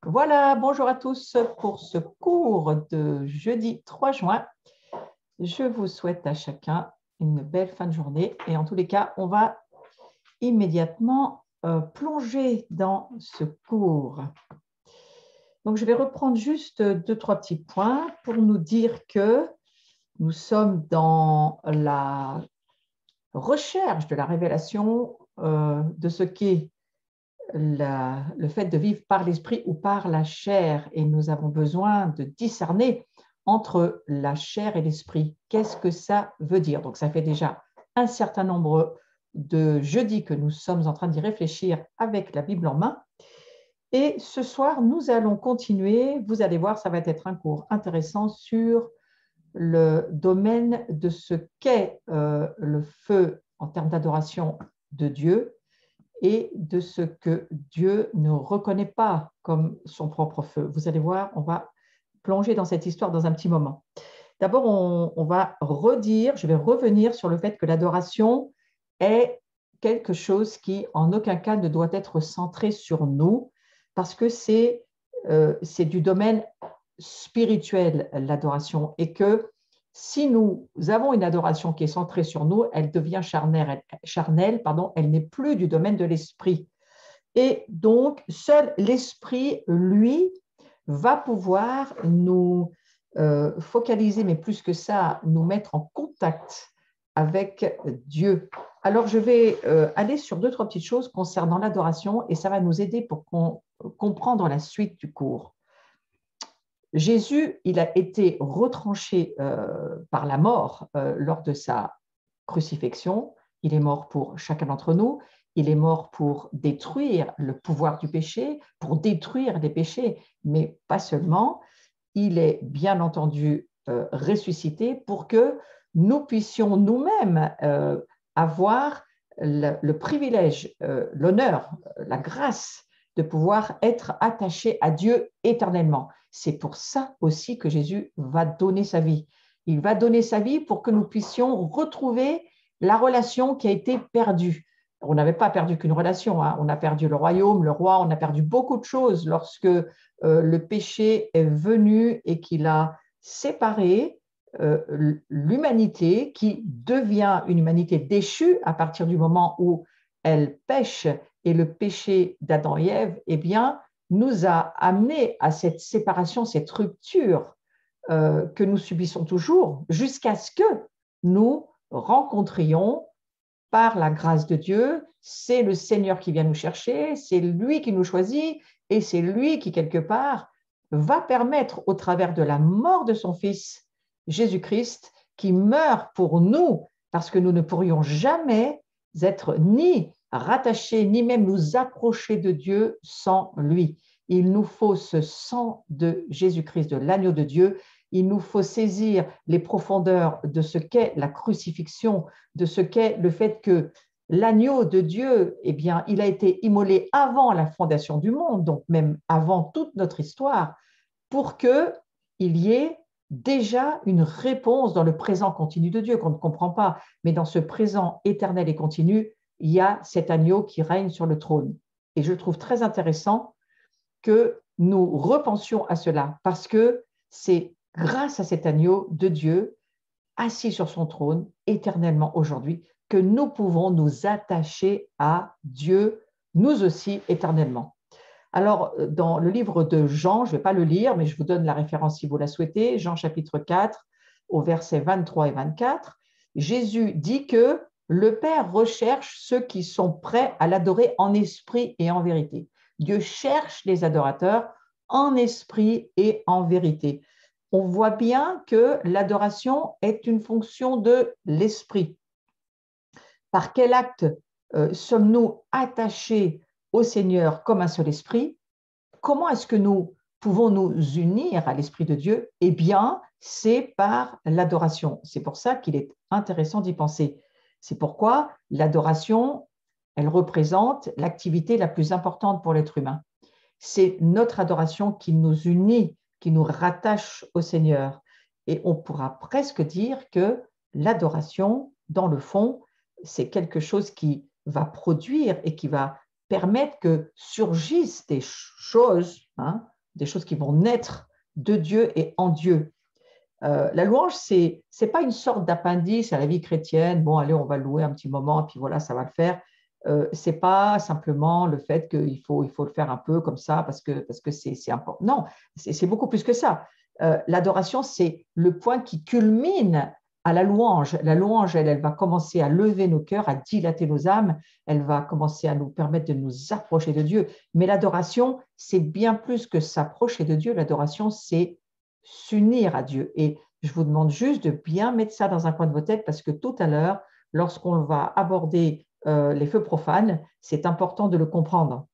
Voilà, bonjour à tous pour ce cours de jeudi 3 juin. Je vous souhaite à chacun une belle fin de journée et en tous les cas, on va immédiatement plonger dans ce cours. Donc, je vais reprendre juste deux, trois petits points pour nous dire que nous sommes dans la recherche de la révélation de ce qu'est le fait de vivre par l'esprit ou par la chair. Et nous avons besoin de discerner entre la chair et l'esprit. Qu'est-ce que ça veut dire? Donc, ça fait déjà un certain nombre de jeudis que nous sommes en train d'y réfléchir avec la Bible en main. Et ce soir, nous allons continuer. Vous allez voir, ça va être un cours intéressant sur le domaine de ce qu'est le feu en termes d'adoration de Dieu et de ce que Dieu ne reconnaît pas comme son propre feu. Vous allez voir, on va plonger dans cette histoire dans un petit moment. D'abord, on va redire, je vais revenir sur le fait que l'adoration est quelque chose qui, en aucun cas, ne doit être centré sur nous, parce que c'est du domaine spirituel, l'adoration, et que si nous avons une adoration qui est centrée sur nous, elle devient charnelle, elle n'est plus du domaine de l'esprit. Et donc, seul l'esprit, lui, va pouvoir nous focaliser, mais plus que ça, nous mettre en contact avec Dieu. Alors, je vais aller sur deux, trois petites choses concernant l'adoration et ça va nous aider pour comprendre la suite du cours. Jésus, il a été retranché par la mort lors de sa crucifixion. Il est mort pour chacun d'entre nous. Il est mort pour détruire le pouvoir du péché, pour détruire les péchés, mais pas seulement. Il est bien entendu ressuscité pour que nous puissions nous-mêmes avoir le privilège, l'honneur, la grâce de pouvoir être attachés à Dieu éternellement. C'est pour ça aussi que Jésus va donner sa vie. Il va donner sa vie pour que nous puissions retrouver la relation qui a été perdue. On n'avait pas perdu qu'une relation, hein. On a perdu le royaume, le roi, on a perdu beaucoup de choses lorsque le péché est venu et qu'il a séparé l'humanité qui devient une humanité déchue à partir du moment où elle pêche et le péché d'Adam et Ève, eh bien, nous a amené à cette séparation, cette rupture que nous subissons toujours jusqu'à ce que nous rencontrions par la grâce de Dieu. C'est le Seigneur qui vient nous chercher, c'est lui qui nous choisit et c'est lui qui, quelque part, va permettre au travers de la mort de son Fils, Jésus-Christ, qui meurt pour nous parce que nous ne pourrions jamais être ni rattachés, ni même nous approcher de Dieu sans lui. Il nous faut ce sang de Jésus-Christ, de l'agneau de Dieu. Il nous faut saisir les profondeurs de ce qu'est la crucifixion, de ce qu'est le fait que l'agneau de Dieu, eh bien, il a été immolé avant la fondation du monde, donc même avant toute notre histoire, pour qu'il y ait déjà une réponse dans le présent continu de Dieu qu'on ne comprend pas, mais dans ce présent éternel et continu, il y a cet agneau qui règne sur le trône. Et je trouve très intéressant que nous repensions à cela, parce que c'est grâce à cet agneau de Dieu, assis sur son trône éternellement aujourd'hui, que nous pouvons nous attacher à Dieu, nous aussi éternellement. Alors, dans le livre de Jean, je ne vais pas le lire, mais je vous donne la référence si vous la souhaitez, Jean chapitre 4, au verset 23 et 24, Jésus dit que le Père recherche ceux qui sont prêts à l'adorer en esprit et en vérité. Dieu cherche les adorateurs en esprit et en vérité. On voit bien que l'adoration est une fonction de l'esprit. Par quel acte sommes-nous attachés au Seigneur comme un seul esprit? Comment est-ce que nous pouvons nous unir à l'Esprit de Dieu? Eh bien, c'est par l'adoration. C'est pour ça qu'il est intéressant d'y penser. C'est pourquoi l'adoration, elle représente l'activité la plus importante pour l'être humain. C'est notre adoration qui nous unit, qui nous rattache au Seigneur. Et on pourra presque dire que l'adoration, dans le fond, c'est quelque chose qui va produire et qui va permettre que surgissent des choses hein, des choses qui vont naître de Dieu et en Dieu. La louange, c'est pas une sorte d'appendice à la vie chrétienne. Bon, allez, on va louer un petit moment, et puis voilà, ça va le faire. C'est pas simplement le fait qu'il faut le faire un peu comme ça parce que c'est important. Non, c'est beaucoup plus que ça. L'adoration, c'est le point qui culmine à la louange. La louange, elle va commencer à lever nos cœurs, à dilater nos âmes. Elle va commencer à nous permettre de nous approcher de Dieu. Mais l'adoration, c'est bien plus que s'approcher de Dieu. L'adoration, c'est s'unir à Dieu. Et je vous demande juste de bien mettre ça dans un coin de vos têtes parce que tout à l'heure, lorsqu'on va aborder les feux profanes, c'est important de le comprendre.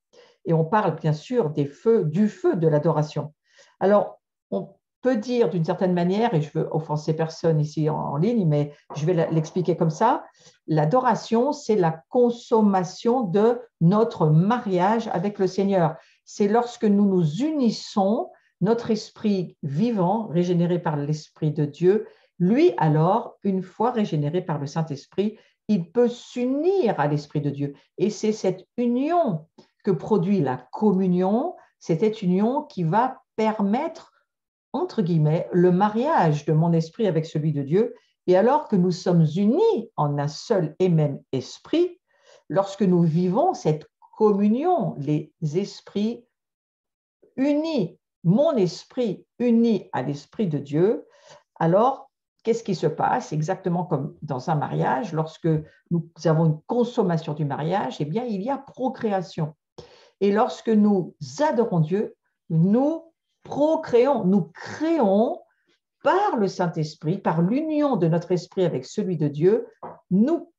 Et on parle bien sûr du feu de l'adoration. Alors, on peut dire d'une certaine manière, et je veux offenser personne ici en ligne, mais je vais l'expliquer comme ça, l'adoration, c'est la consommation de notre mariage avec le Seigneur. C'est lorsque nous nous unissons, notre esprit vivant, régénéré par l'Esprit de Dieu, lui alors, une fois régénéré par le Saint-Esprit, il peut s'unir à l'Esprit de Dieu. Et c'est cette union que produit la communion, c'est cette union qui va permettre, entre guillemets, le mariage de mon esprit avec celui de Dieu. Et alors que nous sommes unis en un seul et même esprit, lorsque nous vivons cette communion, les esprits unis, mon esprit uni à l'esprit de Dieu, alors qu'est-ce qui se passe? Exactement comme dans un mariage, lorsque nous avons une consommation du mariage, eh bien, il y a procréation. Et lorsque nous adorons Dieu, nous procréons, nous créons par le Saint-Esprit, par l'union de notre esprit avec celui de Dieu, nous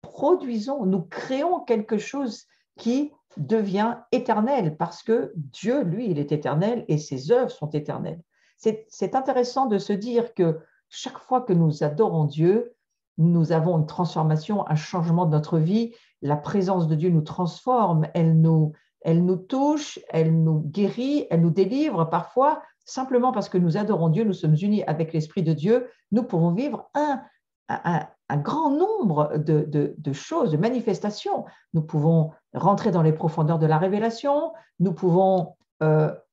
produisons, nous créons quelque chose qui devient éternel parce que Dieu, lui, il est éternel et ses œuvres sont éternelles. C'est intéressant de se dire que chaque fois que nous adorons Dieu, nous avons une transformation, un changement de notre vie. La présence de Dieu nous transforme, elle nous touche, elle nous guérit, elle nous délivre. Parfois, simplement parce que nous adorons Dieu, nous sommes unis avec l'Esprit de Dieu, nous pouvons vivre un grand nombre de choses, de manifestations. Nous pouvons rentrer dans les profondeurs de la révélation, nous pouvons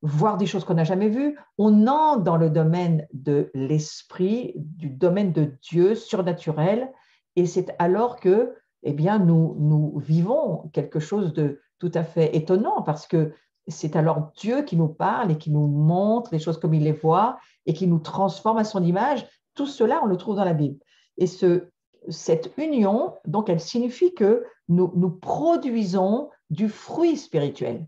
voir des choses qu'on n'a jamais vues. On entre dans le domaine de l'esprit, du domaine de Dieu surnaturel, et c'est alors que eh bien, nous vivons quelque chose de tout à fait étonnant parce que c'est alors Dieu qui nous parle et qui nous montre les choses comme il les voit et qui nous transforme à son image. Tout cela, on le trouve dans la Bible. Et cette union, donc, elle signifie que nous produisons du fruit spirituel.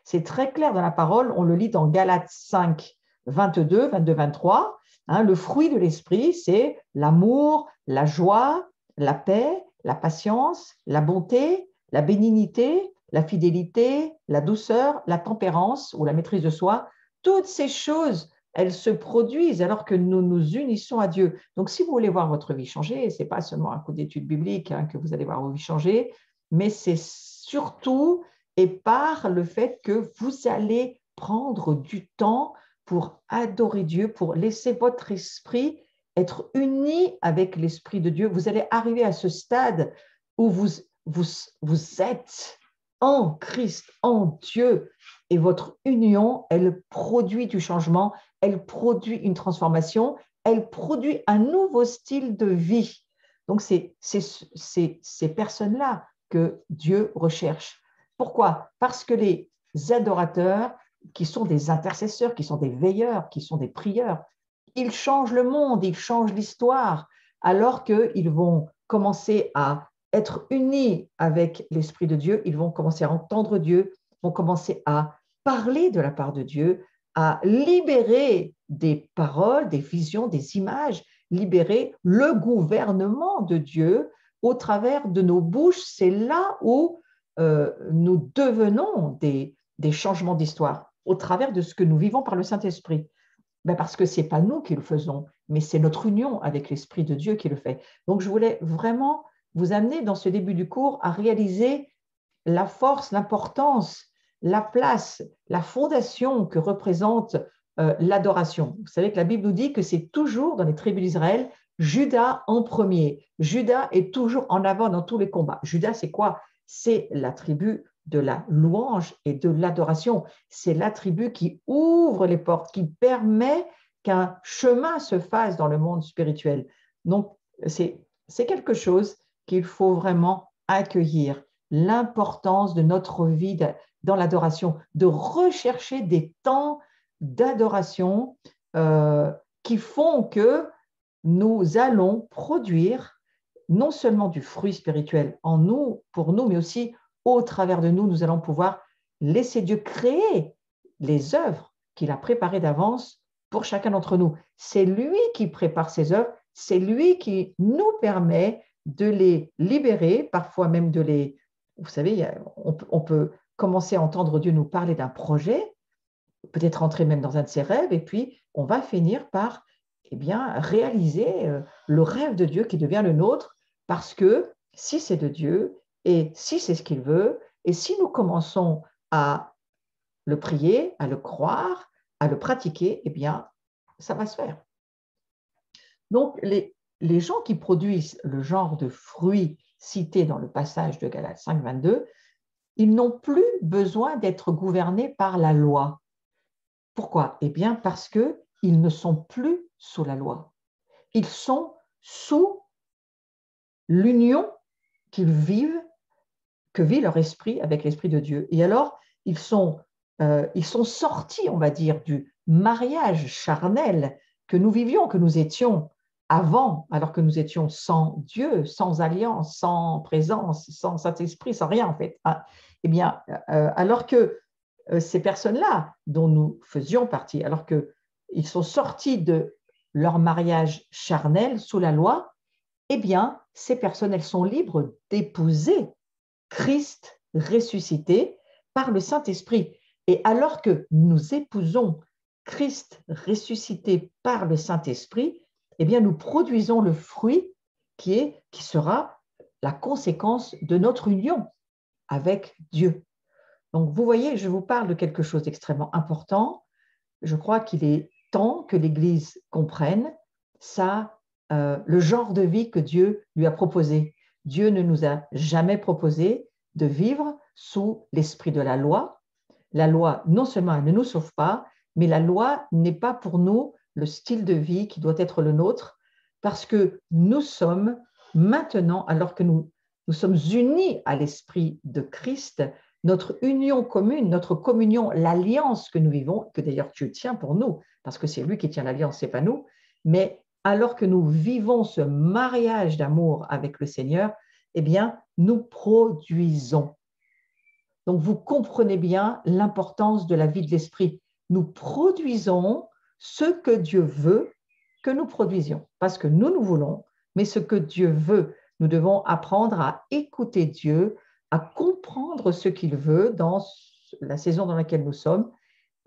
C'est très clair dans la parole, on le lit dans Galates 5, 22, 23. Le fruit de l'esprit, c'est l'amour, la joie, la paix, la patience, la bonté, la bénignité, la fidélité, la douceur, la tempérance ou la maîtrise de soi. Toutes ces choses, elles se produisent alors que nous nous unissons à Dieu. Donc, si vous voulez voir votre vie changer, ce n'est pas seulement un coup d'étude biblique que vous allez voir votre vie changer, mais c'est surtout et par le fait que vous allez prendre du temps pour adorer Dieu, pour laisser votre esprit être uni avec l'Esprit de Dieu. Vous allez arriver à ce stade où vous êtes en Christ, en Dieu, et votre union, elle produit du changement, elle produit une transformation, elle produit un nouveau style de vie. Donc, c'est ces personnes-là que Dieu recherche. Pourquoi? Parce que les adorateurs, qui sont des intercesseurs, qui sont des veilleurs, qui sont des prieurs, ils changent le monde, ils changent l'histoire, alors qu'ils vont commencer à être unis avec l'Esprit de Dieu, ils vont commencer à entendre Dieu, vont commencer à parler de la part de Dieu, à libérer des paroles, des visions, des images, libérer le gouvernement de Dieu au travers de nos bouches. C'est là où nous devenons des changements d'histoire, au travers de ce que nous vivons par le Saint-Esprit. Ben parce que ce n'est pas nous qui le faisons, mais c'est notre union avec l'Esprit de Dieu qui le fait. Donc, je voulais vraiment vous amener dans ce début du cours à réaliser la force, l'importance, la place, la fondation que représente l'adoration. Vous savez que la Bible nous dit que c'est toujours dans les tribus d'Israël, Judas en premier. Judas est toujours en avant dans tous les combats. Judas, c'est quoi? C'est la tribu de la louange et de l'adoration. C'est l'attribut qui ouvre les portes, qui permet qu'un chemin se fasse dans le monde spirituel. Donc, c'est quelque chose qu'il faut vraiment accueillir, l'importance de notre vie dans l'adoration, de rechercher des temps d'adoration qui font que nous allons produire non seulement du fruit spirituel en nous, pour nous, mais aussi au travers de nous, nous allons pouvoir laisser Dieu créer les œuvres qu'il a préparées d'avance pour chacun d'entre nous. C'est lui qui prépare ces œuvres, c'est lui qui nous permet de les libérer, parfois même de les... Vous savez, on peut commencer à entendre Dieu nous parler d'un projet, peut-être entrer même dans un de ses rêves, et puis on va finir par réaliser le rêve de Dieu qui devient le nôtre, parce que si c'est de Dieu, et si c'est ce qu'il veut, et si nous commençons à le prier, à le croire, à le pratiquer, ça va se faire. Donc, les gens qui produisent le genre de fruits cités dans le passage de Galates 5, 22, ils n'ont plus besoin d'être gouvernés par la loi. Pourquoi? Parce qu'ils ne sont plus sous la loi. Ils sont sous l'union que vit leur esprit avec l'esprit de Dieu. Et alors, ils sont sortis, on va dire, du mariage charnel que nous vivions, que nous étions avant, alors que nous étions sans Dieu, sans alliance, sans présence, sans Saint-Esprit, sans rien en fait. Alors que ces personnes-là dont nous faisions partie, alors qu'ils sont sortis de leur mariage charnel sous la loi, ces personnes, elles sont libres d'épouser Christ ressuscité par le Saint-Esprit. Et alors que nous épousons Christ ressuscité par le Saint-Esprit, nous produisons le fruit qui sera la conséquence de notre union avec Dieu. Donc, vous voyez, je vous parle de quelque chose d'extrêmement important. Je crois qu'il est temps que l'Église comprenne le genre de vie que Dieu lui a proposé. Dieu ne nous a jamais proposé de vivre sous l'esprit de la loi. La loi, non seulement, elle ne nous sauve pas, mais la loi n'est pas pour nous le style de vie qui doit être le nôtre, parce que nous sommes maintenant, alors que nous sommes unis à l'esprit de Christ, notre union commune, notre communion, l'alliance que nous vivons, que d'ailleurs Dieu tient pour nous, parce que c'est lui qui tient l'alliance, c'est pas nous, mais alors que nous vivons ce mariage d'amour avec le Seigneur, nous produisons. Donc, vous comprenez bien l'importance de la vie de l'esprit. Nous produisons ce que Dieu veut que nous produisions. Pas ce que nous voulons, mais ce que Dieu veut. Nous devons apprendre à écouter Dieu, à comprendre ce qu'il veut dans la saison dans laquelle nous sommes.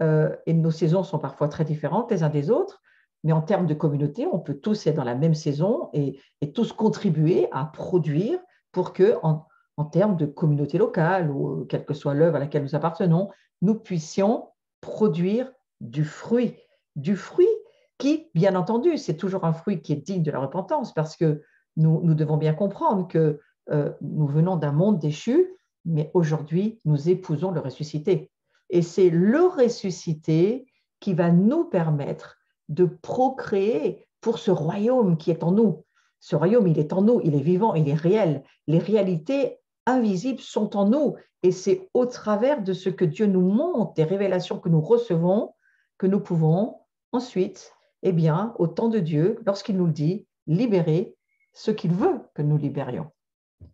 Et nos saisons sont parfois très différentes les uns des autres, mais en termes de communauté, on peut tous être dans la même saison et tous contribuer à produire pour que, en termes de communauté locale ou quelle que soit l'œuvre à laquelle nous appartenons, nous puissions produire du fruit qui, bien entendu, c'est toujours un fruit qui est digne de la repentance, parce que nous devons bien comprendre que nous venons d'un monde déchu, mais aujourd'hui, nous épousons le ressuscité. Et c'est le ressuscité qui va nous permettre de procréer pour ce royaume qui est en nous. Ce royaume, il est en nous, il est vivant, il est réel. Les réalités invisibles sont en nous, et c'est au travers de ce que Dieu nous montre, des révélations que nous recevons, que nous pouvons ensuite, au temps de Dieu, lorsqu'il nous le dit, libérer ce qu'il veut que nous libérions.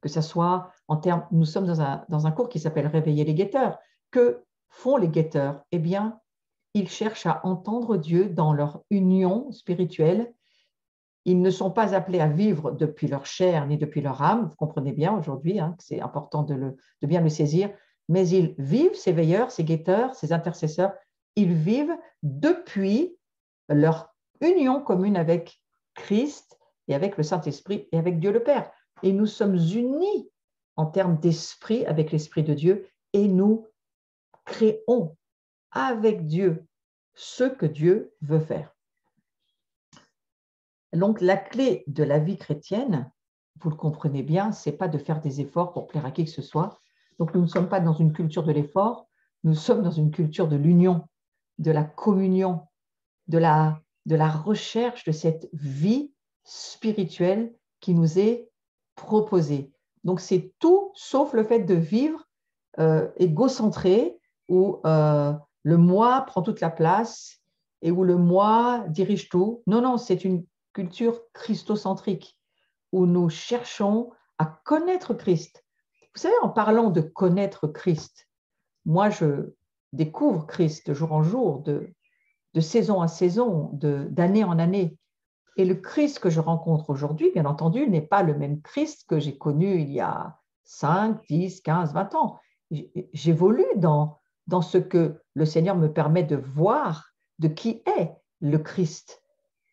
Que ce soit en termes, nous sommes dans un cours qui s'appelle Réveiller les guetteurs. Que font les guetteurs? Ils cherchent à entendre Dieu dans leur union spirituelle. Ils ne sont pas appelés à vivre depuis leur chair ni depuis leur âme. Vous comprenez bien aujourd'hui que c'est important de bien le saisir. Mais ils vivent, ces veilleurs, ces guetteurs, ces intercesseurs, ils vivent depuis leur union commune avec Christ et avec le Saint-Esprit et avec Dieu le Père. Et nous sommes unis en termes d'esprit avec l'Esprit de Dieu, et nous créons avec Dieu ce que Dieu veut faire. Donc, la clé de la vie chrétienne, vous le comprenez bien, ce n'est pas de faire des efforts pour plaire à qui que ce soit, Donc, nous ne sommes pas dans une culture de l'effort, nous sommes dans une culture de l'union, de la communion, de la recherche de cette vie spirituelle qui nous est proposée. Donc, c'est tout sauf le fait de vivre égocentré où le moi prend toute la place et où le moi dirige tout. Non, non, c'est une culture christocentrique où nous cherchons à connaître Christ. Vous savez, en parlant de connaître Christ, moi, je découvre Christ de jour en jour, de saison à saison, d'année en année. Et le Christ que je rencontre aujourd'hui, bien entendu, n'est pas le même Christ que j'ai connu il y a 5, 10, 15, 20 ans. J'évolue dans ce que le Seigneur me permet de voir de qui est le Christ,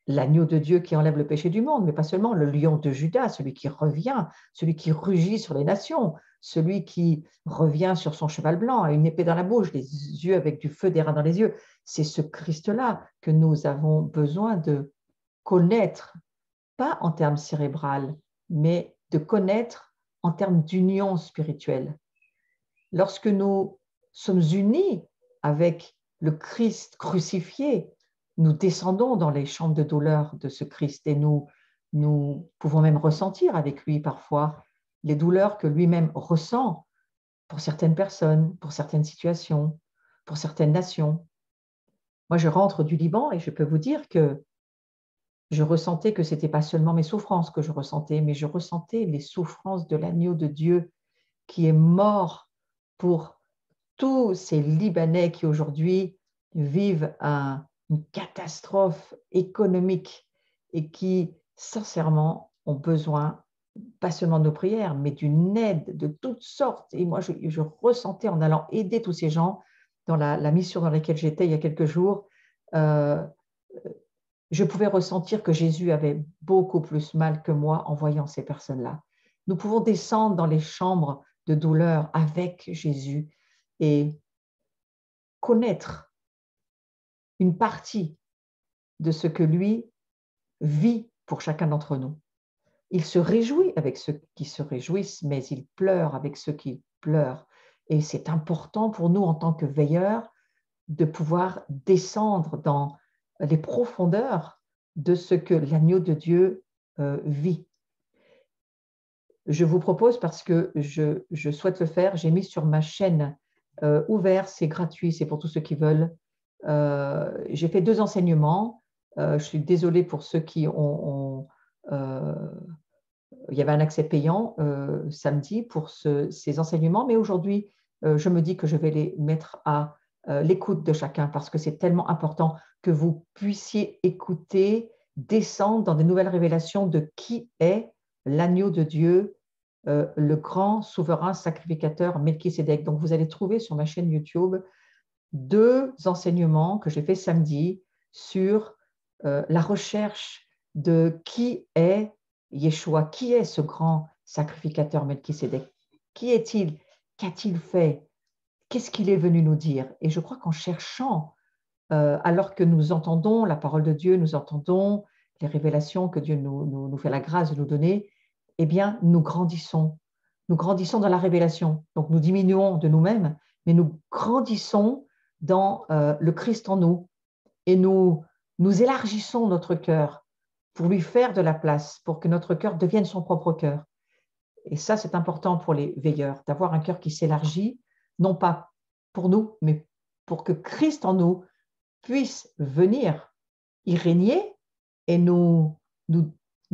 l'agneau de Dieu qui enlève le péché du monde, mais pas seulement, le lion de Juda, celui qui revient, celui qui rugit sur les nations, celui qui revient sur son cheval blanc, a une épée dans la bouche, les yeux avec du feu d'airain dans les yeux. C'est ce Christ-là que nous avons besoin de connaître, pas en termes cérébral, mais de connaître en termes d'union spirituelle. Lorsque nous sommes unis avec le Christ crucifié, nous descendons dans les chambres de douleur de ce Christ et nous pouvons même ressentir avec lui parfois les douleurs que lui-même ressent pour certaines personnes, pour certaines situations, pour certaines nations. Moi, je rentre du Liban et je peux vous dire que je ressentais que ce n'était pas seulement mes souffrances que je ressentais, mais je ressentais les souffrances de l'agneau de Dieu qui est mort pour tous ces Libanais qui aujourd'hui vivent une catastrophe économique et qui, sincèrement, ont besoin, pas seulement de nos prières, mais d'une aide de toutes sortes. Et moi, je ressentais en allant aider tous ces gens dans la mission dans laquelle j'étais il y a quelques jours, je pouvais ressentir que Jésus avait beaucoup plus mal que moi en voyant ces personnes-là. Nous pouvons descendre dans les chambres de douleur avec Jésus et connaître une partie de ce que lui vit pour chacun d'entre nous. Il se réjouit avec ceux qui se réjouissent, mais il pleure avec ceux qui pleurent. Et c'est important pour nous en tant que veilleurs de pouvoir descendre dans les profondeurs de ce que l'agneau de Dieu vit. Je vous propose, parce que je souhaite le faire, j'ai mis sur ma chaîne ouvert, c'est gratuit, c'est pour tous ceux qui veulent. J'ai fait 2 enseignements. Je suis désolée pour ceux qui ont il y avait un accès payant samedi pour ces enseignements, mais aujourd'hui, je me dis que je vais les mettre à l'écoute de chacun parce que c'est tellement important que vous puissiez écouter, descendre dans des nouvelles révélations de qui est l'agneau de Dieu, le grand souverain sacrificateur Melchisédek. Donc, vous allez trouver sur ma chaîne YouTube 2 enseignements que j'ai fait samedi sur la recherche de qui est Yeshua, qui est ce grand sacrificateur Melchisédek? Qui est-il? Qu'a-t-il fait? Qu'est-ce qu'il est venu nous dire? Et je crois qu'en cherchant, alors que nous entendons la parole de Dieu, nous entendons les révélations que Dieu nous fait la grâce de nous donner, eh bien, nous grandissons. Nous grandissons dans la révélation. Donc, nous diminuons de nous-mêmes, mais nous grandissons dans le Christ en nous et nous élargissons notre cœur pour lui faire de la place, pour que notre cœur devienne son propre cœur. Et ça, c'est important pour les veilleurs, d'avoir un cœur qui s'élargit, non pas pour nous, mais pour que Christ en nous puisse venir y régner et nous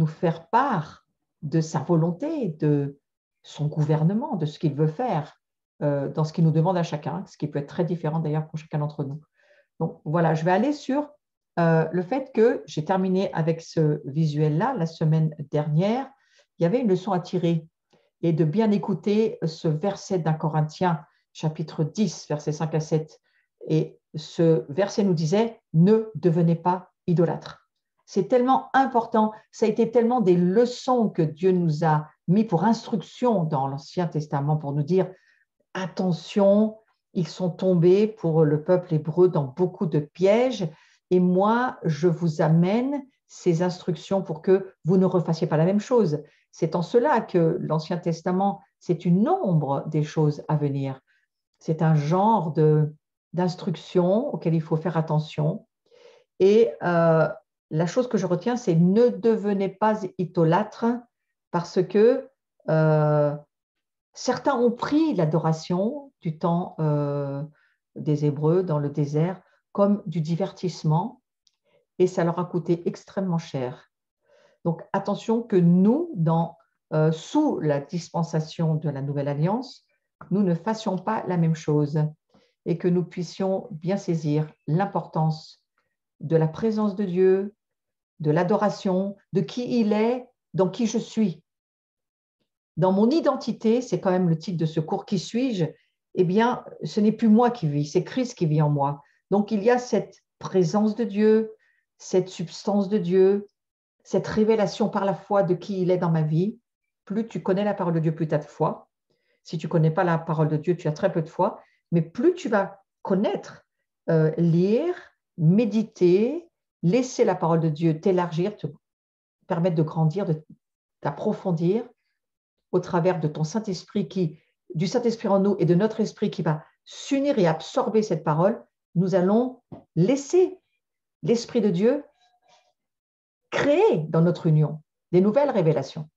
faire part de sa volonté, de son gouvernement, de ce qu'il veut faire, dans ce qu'il nous demande à chacun, ce qui peut être très différent d'ailleurs pour chacun d'entre nous. Donc voilà, je vais aller sur le fait que j'ai terminé avec ce visuel-là la semaine dernière. Il y avait une leçon à tirer et de bien écouter ce verset d'un Corinthiens, chapitre 10, versets 5 à 7. Et ce verset nous disait « Ne devenez pas idolâtres ». C'est tellement important, ça a été tellement des leçons que Dieu nous a mis pour instruction dans l'Ancien Testament pour nous dire « Attention, ils sont tombés pour le peuple hébreu dans beaucoup de pièges ». Et moi, je vous amène ces instructions pour que vous ne refassiez pas la même chose. C'est en cela que l'Ancien Testament c'est une ombre des choses à venir. C'est un genre d'instruction auquel il faut faire attention. Et la chose que je retiens, c'est ne devenez pas idolâtres parce que certains ont pris l'adoration du temps des Hébreux dans le désert comme du divertissement et ça leur a coûté extrêmement cher. Donc attention que nous, sous la dispensation de la Nouvelle Alliance, nous ne fassions pas la même chose et que nous puissions bien saisir l'importance de la présence de Dieu, de l'adoration, de qui il est, dans qui je suis. Dans mon identité, c'est quand même le titre de ce cours, qui suis-je? Eh bien, ce n'est plus moi qui vis, c'est Christ qui vit en moi. Donc, il y a cette présence de Dieu, cette substance de Dieu, cette révélation par la foi de qui il est dans ma vie. Plus tu connais la parole de Dieu, plus tu as de foi. Si tu ne connais pas la parole de Dieu, tu as très peu de foi. Mais plus tu vas connaître, lire, méditer, laisser la parole de Dieu t'élargir, te permettre de grandir, de t'approfondir au travers de ton Saint-Esprit du Saint-Esprit en nous et de notre esprit qui va s'unir et absorber cette parole, nous allons laisser l'Esprit de Dieu créer dans notre union des nouvelles révélations.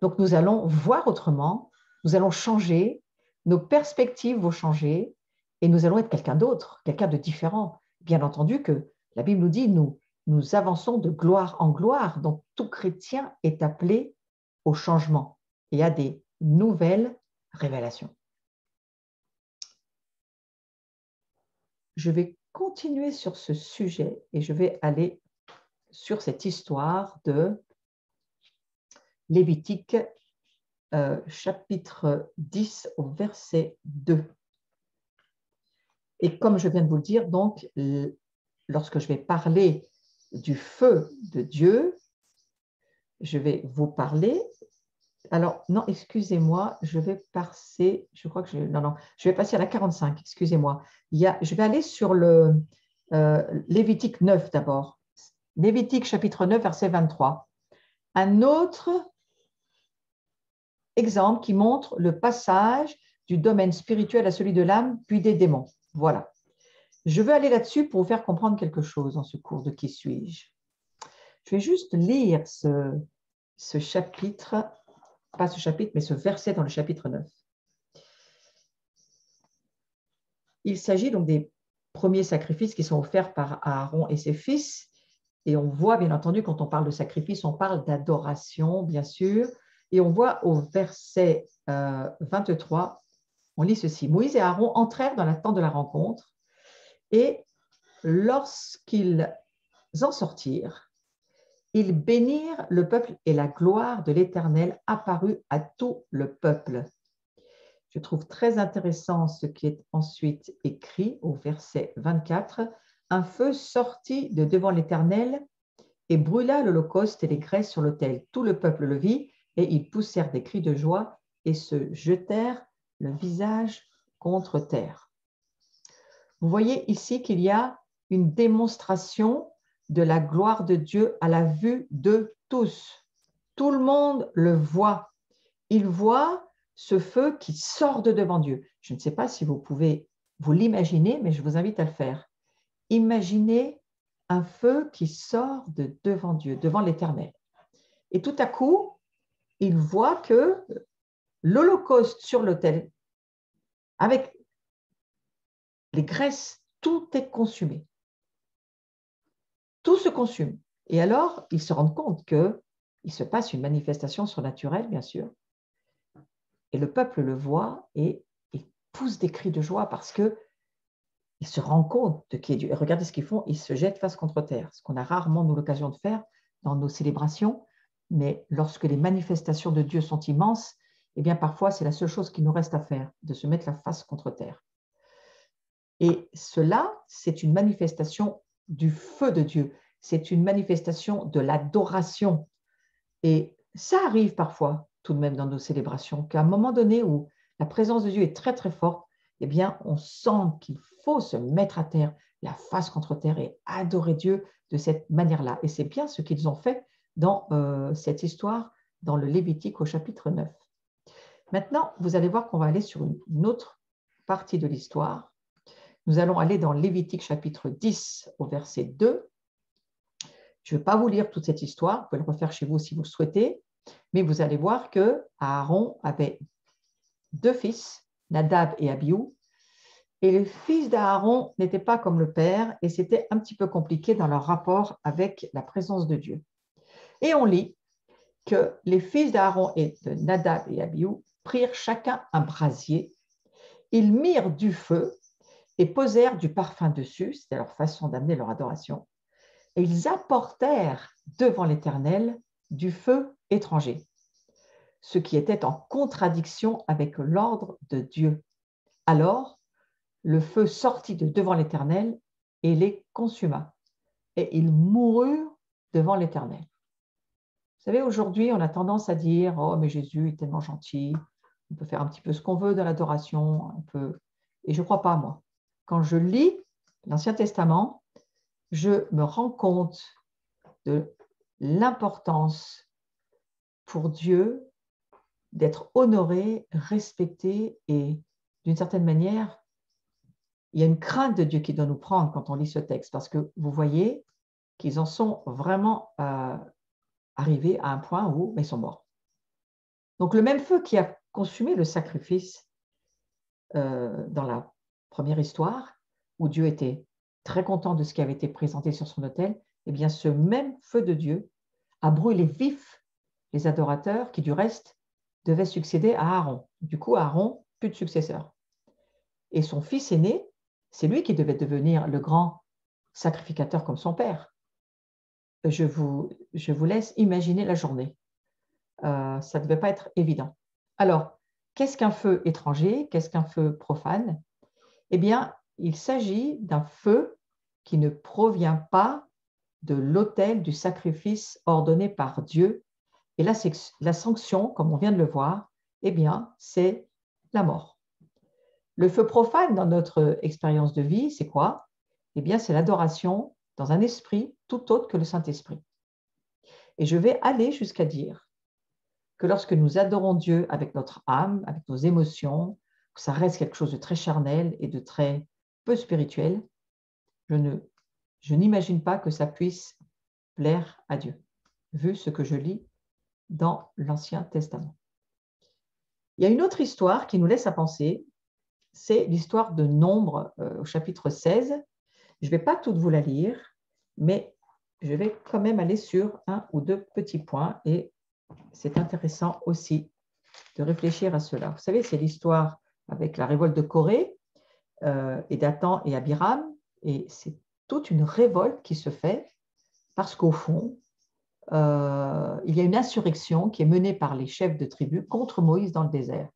Donc nous allons voir autrement, nous allons changer, nos perspectives vont changer et nous allons être quelqu'un d'autre, quelqu'un de différent. Bien entendu que la Bible nous dit, nous avançons de gloire en gloire, donc tout chrétien est appelé au changement et à des nouvelles révélations. Je vais continuer sur ce sujet et je vais aller sur cette histoire de Lévitique chapitre 10 au verset 2. Et comme je viens de vous le dire, donc, lorsque je vais parler du feu de Dieu, je vais vous parler. Alors, non, excusez-moi, je vais passer, je crois que je vais passer à la 45, excusez-moi. Je vais aller sur le Lévitique 9 d'abord. Lévitique chapitre 9, verset 23. Un autre exemple qui montre le passage du domaine spirituel à celui de l'âme, puis des démons. Voilà. Je veux aller là-dessus pour vous faire comprendre quelque chose dans ce cours de Qui suis-je. Je vais juste lire ce chapitre, pas ce chapitre, mais ce verset dans le chapitre 9. Il s'agit donc des premiers sacrifices qui sont offerts par Aaron et ses fils. Et on voit, bien entendu, quand on parle de sacrifice, on parle d'adoration, bien sûr. Et on voit au verset 23, on lit ceci. Moïse et Aaron entrèrent dans la tente de la rencontre et lorsqu'ils en sortirent, ils bénirent le peuple et la gloire de l'Éternel apparut à tout le peuple. Je trouve très intéressant ce qui est ensuite écrit au verset 24. Un feu sortit de devant l'Éternel et brûla l'holocauste et les graisses sur l'autel. Tout le peuple le vit et ils poussèrent des cris de joie et se jetèrent le visage contre terre. Vous voyez ici qu'il y a une démonstration de la gloire de Dieu à la vue de tous. Tout le monde le voit. Il voit ce feu qui sort de devant Dieu. Je ne sais pas si vous pouvez vous l'imaginer, mais je vous invite à le faire. Imaginez un feu qui sort de devant Dieu, devant l'Éternel. Et tout à coup, il voit que l'holocauste sur l'autel, avec les graisses, tout est consumé. Tout se consume. Et alors, ils se rendent compte qu'il se passe une manifestation surnaturelle, bien sûr. Et le peuple le voit et pousse des cris de joie parce qu'ils se rendent compte de qui est Dieu. Et regardez ce qu'ils font, ils se jettent face contre terre, ce qu'on a rarement nous l'occasion de faire dans nos célébrations. Mais lorsque les manifestations de Dieu sont immenses, eh bien parfois c'est la seule chose qui nous reste à faire, de se mettre la face contre terre. Et cela, c'est une manifestation du feu de Dieu. C'est une manifestation de l'adoration. Et ça arrive parfois, tout de même dans nos célébrations, qu'à un moment donné où la présence de Dieu est très très forte, eh bien on sent qu'il faut se mettre à terre, la face contre terre et adorer Dieu de cette manière-là. Et c'est bien ce qu'ils ont fait dans cette histoire, dans le Lévitique au chapitre 9. Maintenant, vous allez voir qu'on va aller sur une autre partie de l'histoire. Nous allons aller dans Lévitique chapitre 10 au verset 2. Je ne vais pas vous lire toute cette histoire, vous pouvez le refaire chez vous si vous le souhaitez, mais vous allez voir que Aaron avait deux fils, Nadab et Abihu, et les fils d'Aaron n'étaient pas comme le père, et c'était un petit peu compliqué dans leur rapport avec la présence de Dieu. Et on lit que les fils d'Aaron et de Nadab et Abihu prirent chacun un brasier, ils mirent du feu et posèrent du parfum dessus, c'était leur façon d'amener leur adoration, et ils apportèrent devant l'Éternel du feu étranger, ce qui était en contradiction avec l'ordre de Dieu. Alors, le feu sortit de devant l'Éternel et les consuma, et ils moururent devant l'Éternel. Vous savez, aujourd'hui, on a tendance à dire « Oh, mais Jésus est tellement gentil, on peut faire un petit peu ce qu'on veut dans l'adoration, on peut… » Et je ne crois pas, moi. Quand je lis l'Ancien Testament, je me rends compte de l'importance pour Dieu d'être honoré, respecté et d'une certaine manière, il y a une crainte de Dieu qui doit nous prendre quand on lit ce texte parce que vous voyez qu'ils en sont vraiment arrivés à un point où ils sont morts. Donc le même feu qui a consumé le sacrifice dans la première histoire, où Dieu était très content de ce qui avait été présenté sur son autel, eh bien ce même feu de Dieu a brûlé vif les adorateurs qui du reste devaient succéder à Aaron. Du coup, Aaron, plus de successeur. Et son fils aîné, c'est lui qui devait devenir le grand sacrificateur comme son père. Je vous laisse imaginer la journée. Ça ne devait pas être évident. Alors, qu'est-ce qu'un feu étranger? Qu'est-ce qu'un feu profane? Eh bien, il s'agit d'un feu qui ne provient pas de l'autel du sacrifice ordonné par Dieu. Et là, la sanction, comme on vient de le voir, eh bien, c'est la mort. Le feu profane dans notre expérience de vie, c'est quoi? Eh bien, c'est l'adoration dans un esprit tout autre que le Saint-Esprit. Et je vais aller jusqu'à dire que lorsque nous adorons Dieu avec notre âme, avec nos émotions, ça reste quelque chose de très charnel et de très peu spirituel, je n'imagine pas que ça puisse plaire à Dieu, vu ce que je lis dans l'Ancien Testament. Il y a une autre histoire qui nous laisse à penser, c'est l'histoire de Nombre au chapitre 16. Je ne vais pas toute vous la lire, mais je vais quand même aller sur un ou deux petits points et c'est intéressant aussi de réfléchir à cela. Vous savez, c'est l'histoire avec la révolte de Corée et Dathan et Abiram, et c'est toute une révolte qui se fait parce qu'au fond, il y a une insurrection qui est menée par les chefs de tribu contre Moïse dans le désert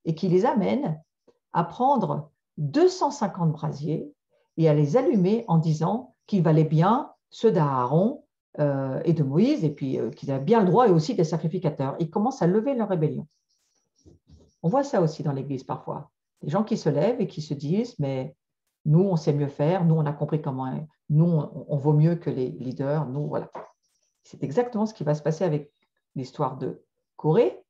et qui les amène à prendre 250 brasiers et à les allumer en disant qu'ils valaient bien ceux d'Aaron et de Moïse et puis qu'ils avaient bien le droit et aussi des sacrificateurs. Ils commencent à lever leur rébellion. On voit ça aussi dans l'Église parfois. Des gens qui se lèvent et qui se disent « mais nous, on sait mieux faire, nous, on a compris comment, nous, on vaut mieux que les leaders, nous, voilà ». C'est exactement ce qui va se passer avec l'histoire de Corée.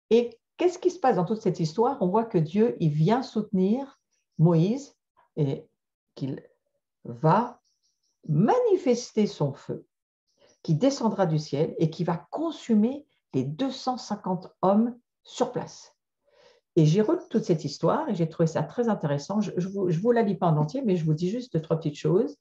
Et qu'est-ce qui se passe dans toute cette histoire? On voit que Dieu, il vient soutenir Moïse et qu'il va manifester son feu qui descendra du ciel et qui va consumer les 250 hommes sur place. Et j'ai relu toute cette histoire et j'ai trouvé ça très intéressant. Je ne vous la lis pas en entier, mais je vous dis juste trois petites choses.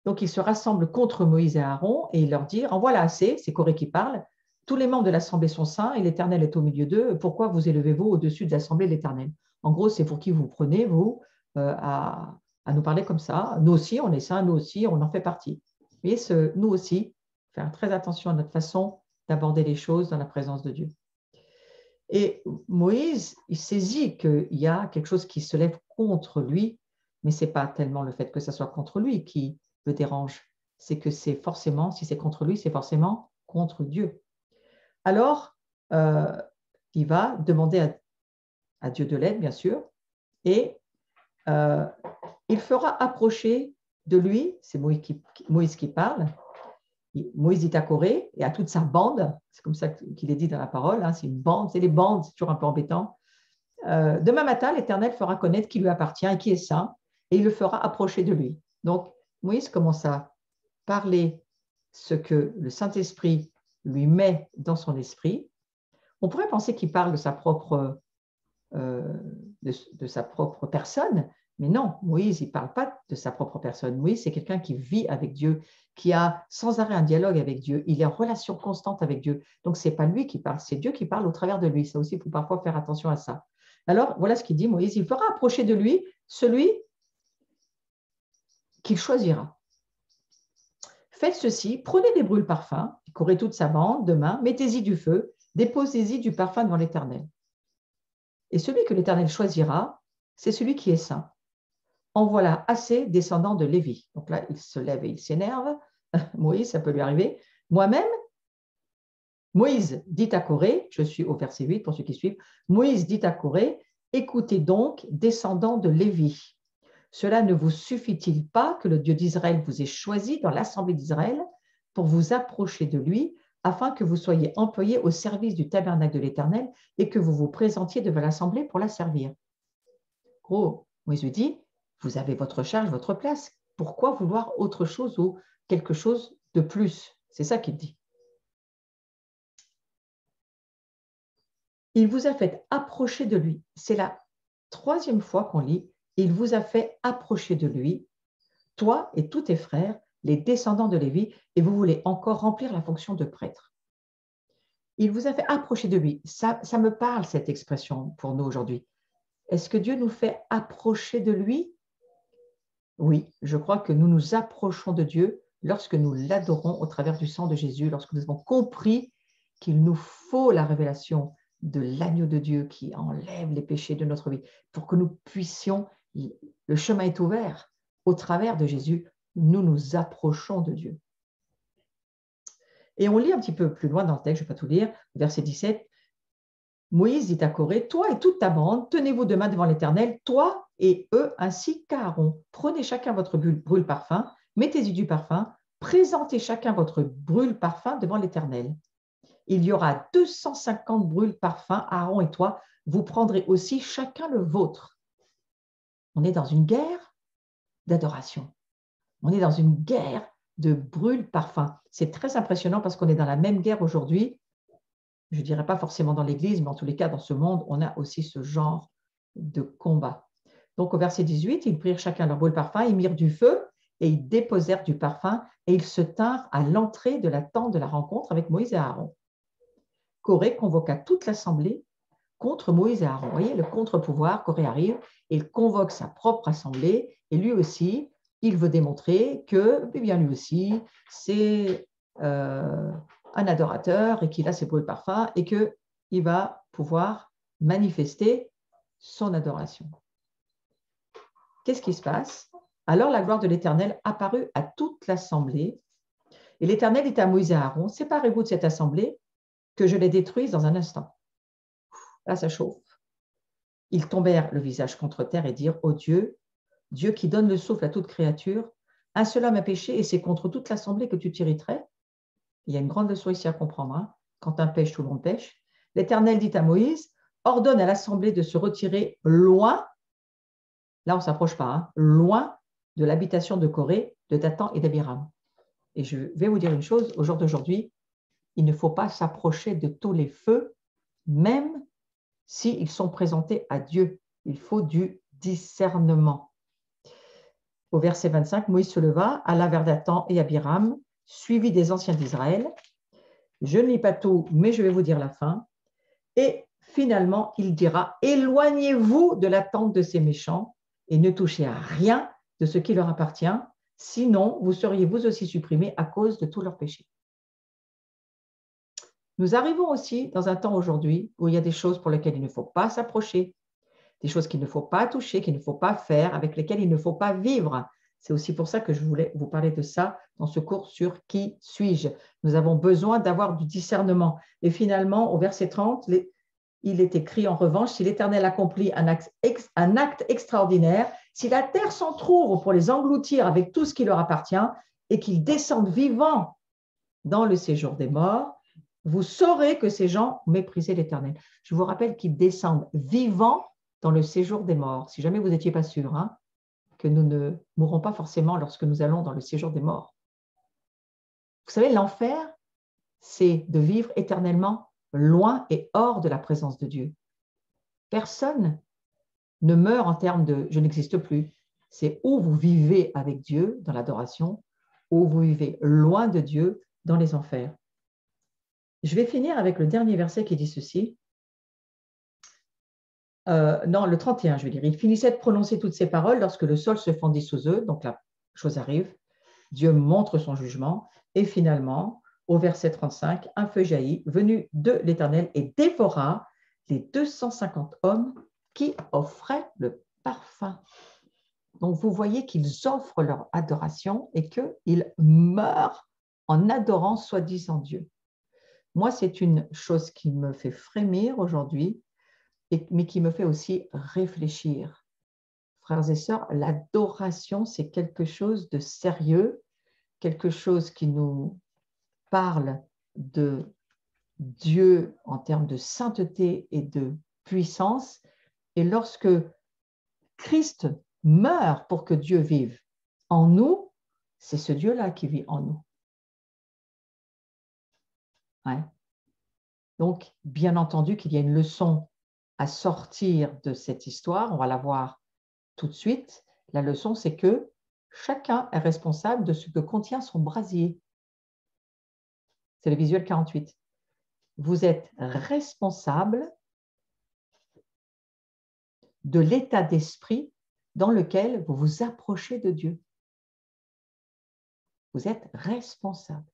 Donc, ils se rassemblent contre Moïse et Aaron et il leur dit « En voilà assez, c'est Corée qui parle, tous les membres de l'Assemblée sont saints et l'Éternel est au milieu d'eux. Pourquoi vous élevez-vous au-dessus de l'Assemblée de l'Éternel ?» En gros, c'est pour qui vous prenez, vous, à nous parler comme ça. Nous aussi, on est saints, nous aussi, on en fait partie. Vous voyez, nous aussi, faire très attention à notre façon d'aborder les choses dans la présence de Dieu. Et Moïse, il saisit qu'il y a quelque chose qui se lève contre lui, mais ce n'est pas tellement le fait que ça soit contre lui qui le dérange, c'est que c'est forcément, si c'est contre lui, c'est forcément contre Dieu. Alors, il va demander à Dieu de l'aide, bien sûr, et il fera approcher de lui, c'est Moïse qui parle, Moïse dit à Corée et à toute sa bande, c'est comme ça qu'il est dit dans la parole, hein, c'est une bande, c'est les bandes, c'est toujours un peu embêtant. Demain matin, l'Éternel fera connaître qui lui appartient et qui est saint, et il le fera approcher de lui. Donc, Moïse commence à parler ce que le Saint-Esprit lui met dans son esprit. On pourrait penser qu'il parle de sa propre personne, mais non, Moïse, il ne parle pas de sa propre personne. Moïse, c'est quelqu'un qui vit avec Dieu, qui a sans arrêt un dialogue avec Dieu. Il est en relation constante avec Dieu. Donc, ce n'est pas lui qui parle, c'est Dieu qui parle au travers de lui. Ça aussi, il faut parfois faire attention à ça. Alors, voilà ce qu'il dit, Moïse, il fera approcher de lui celui qu'il choisira. Faites ceci, prenez des brûles parfums, courez toute sa bande, demain, mettez-y du feu, déposez-y du parfum devant l'Éternel. Et celui que l'Éternel choisira, c'est celui qui est saint. En voilà assez descendants de Lévi. Donc là, il se lève et il s'énerve. Moïse, ça peut lui arriver. Moi-même, Moïse dit à Corée, je suis au verset 8 pour ceux qui suivent, Moïse dit à Corée, écoutez donc, descendants de Lévi. Cela ne vous suffit-il pas que le Dieu d'Israël vous ait choisi dans l'assemblée d'Israël pour vous approcher de lui, afin que vous soyez employés au service du tabernacle de l'Éternel et que vous vous présentiez devant l'assemblée pour la servir. Gros, Moïse lui dit, vous avez votre charge, votre place. Pourquoi vouloir autre chose ou quelque chose de plus? C'est ça qu'il dit. Il vous a fait approcher de lui. C'est la troisième fois qu'on lit, il vous a fait approcher de lui, toi et tous tes frères, les descendants de Lévi, et vous voulez encore remplir la fonction de prêtre. Il vous a fait approcher de lui. Ça me parle, cette expression, pour nous aujourd'hui. Est-ce que Dieu nous fait approcher de lui? Oui, je crois que nous nous approchons de Dieu lorsque nous l'adorons au travers du sang de Jésus, lorsque nous avons compris qu'il nous faut la révélation de l'agneau de Dieu qui enlève les péchés de notre vie, pour que nous puissions, le chemin est ouvert, au travers de Jésus, nous nous approchons de Dieu. Et on lit un petit peu plus loin dans le texte, je ne vais pas tout lire, verset 17, Moïse dit à Corée, toi et toute ta bande, tenez-vous demain devant l'Éternel, toi et eux, ainsi qu'Aaron. Prenez chacun votre brûle-parfum, mettez-y du parfum, présentez chacun votre brûle-parfum devant l'Éternel. Il y aura 250 brûle-parfums, Aaron et toi, vous prendrez aussi chacun le vôtre. On est dans une guerre d'adoration. On est dans une guerre de brûle-parfum. C'est très impressionnant parce qu'on est dans la même guerre aujourd'hui. Je ne dirais pas forcément dans l'Église, mais en tous les cas, dans ce monde, on a aussi ce genre de combat. Donc, au verset 18, ils prirent chacun leur brûle-parfum, ils mirent du feu et ils déposèrent du parfum et ils se tinrent à l'entrée de la tente de la rencontre avec Moïse et Aaron. Corée convoqua toute l'assemblée contre Moïse et Aaron. Vous voyez, le contre-pouvoir, Corée arrive, il convoque sa propre assemblée et lui aussi, il veut démontrer que, eh bien lui aussi, c'est un adorateur et qu'il a ses brûles de parfum et qu'il va pouvoir manifester son adoration. Qu'est-ce qui se passe? Alors la gloire de l'Éternel apparut à toute l'assemblée et l'Éternel dit à Moïse et à Aaron, séparez-vous de cette assemblée que je les détruise dans un instant. Là, ça chauffe. Ils tombèrent le visage contre terre et dirent, ô Dieu, Dieu qui donne le souffle à toute créature, un seul homme a péché et c'est contre toute l'assemblée que tu t'irriterais. Il y a une grande leçon ici à comprendre. Hein. Quand un pêche, tout le monde pêche. L'Éternel dit à Moïse, ordonne à l'assemblée de se retirer loin, là on ne s'approche pas, hein, loin de l'habitation de Corée, de Dathan et d'Abiram. Et je vais vous dire une chose, au jour d'aujourd'hui, il ne faut pas s'approcher de tous les feux, même s'ils sont présentés à Dieu. Il faut du discernement. Au verset 25, Moïse se leva, alla vers Dathan et Abiram, suivi des anciens d'Israël. Je ne lis pas tout, mais je vais vous dire la fin. Et finalement, il dira, éloignez-vous de la tente de ces méchants et ne touchez à rien de ce qui leur appartient, sinon vous seriez vous aussi supprimés à cause de tous leurs péchés. Nous arrivons aussi dans un temps aujourd'hui où il y a des choses pour lesquelles il ne faut pas s'approcher, des choses qu'il ne faut pas toucher, qu'il ne faut pas faire, avec lesquelles il ne faut pas vivre. C'est aussi pour ça que je voulais vous parler de ça dans ce cours sur qui suis-je. Nous avons besoin d'avoir du discernement. Et finalement, au verset 30, il est écrit en revanche, si l'Éternel accomplit un acte extraordinaire, si la terre s'en trouve pour les engloutir avec tout ce qui leur appartient et qu'ils descendent vivants dans le séjour des morts, vous saurez que ces gens méprisaient l'Éternel. Je vous rappelle qu'ils descendent vivants dans le séjour des morts. Si jamais vous n'étiez pas sûr, hein, que nous ne mourrons pas forcément lorsque nous allons dans le séjour des morts. Vous savez, l'enfer, c'est de vivre éternellement loin et hors de la présence de Dieu. Personne ne meurt en termes de « je n'existe plus ». C'est où vous vivez avec Dieu dans l'adoration, ou vous vivez loin de Dieu dans les enfers. Je vais finir avec le dernier verset qui dit ceci. Non, le 31, je vais dire. Il finissait de prononcer toutes ces paroles lorsque le sol se fendit sous eux, donc la chose arrive. Dieu montre son jugement, et finalement, au verset 35, un feu jaillit, venu de l'Éternel, et dévora les 250 hommes qui offraient le parfum. Donc, vous voyez qu'ils offrent leur adoration et qu'ils meurent en adorant soi-disant Dieu. Moi, c'est une chose qui me fait frémir aujourd'hui, mais qui me fait aussi réfléchir. Frères et sœurs, l'adoration, c'est quelque chose de sérieux, quelque chose qui nous parle de Dieu en termes de sainteté et de puissance. Et lorsque Christ meurt pour que Dieu vive en nous, c'est ce Dieu-là qui vit en nous. Ouais. Donc, bien entendu qu'il y a une leçon à sortir de cette histoire, on va la voir tout de suite. La leçon, c'est que chacun est responsable de ce que contient son brasier. C'est le visuel 48. Vous êtes responsable de l'état d'esprit dans lequel vous vous approchez de Dieu. Vous êtes responsable.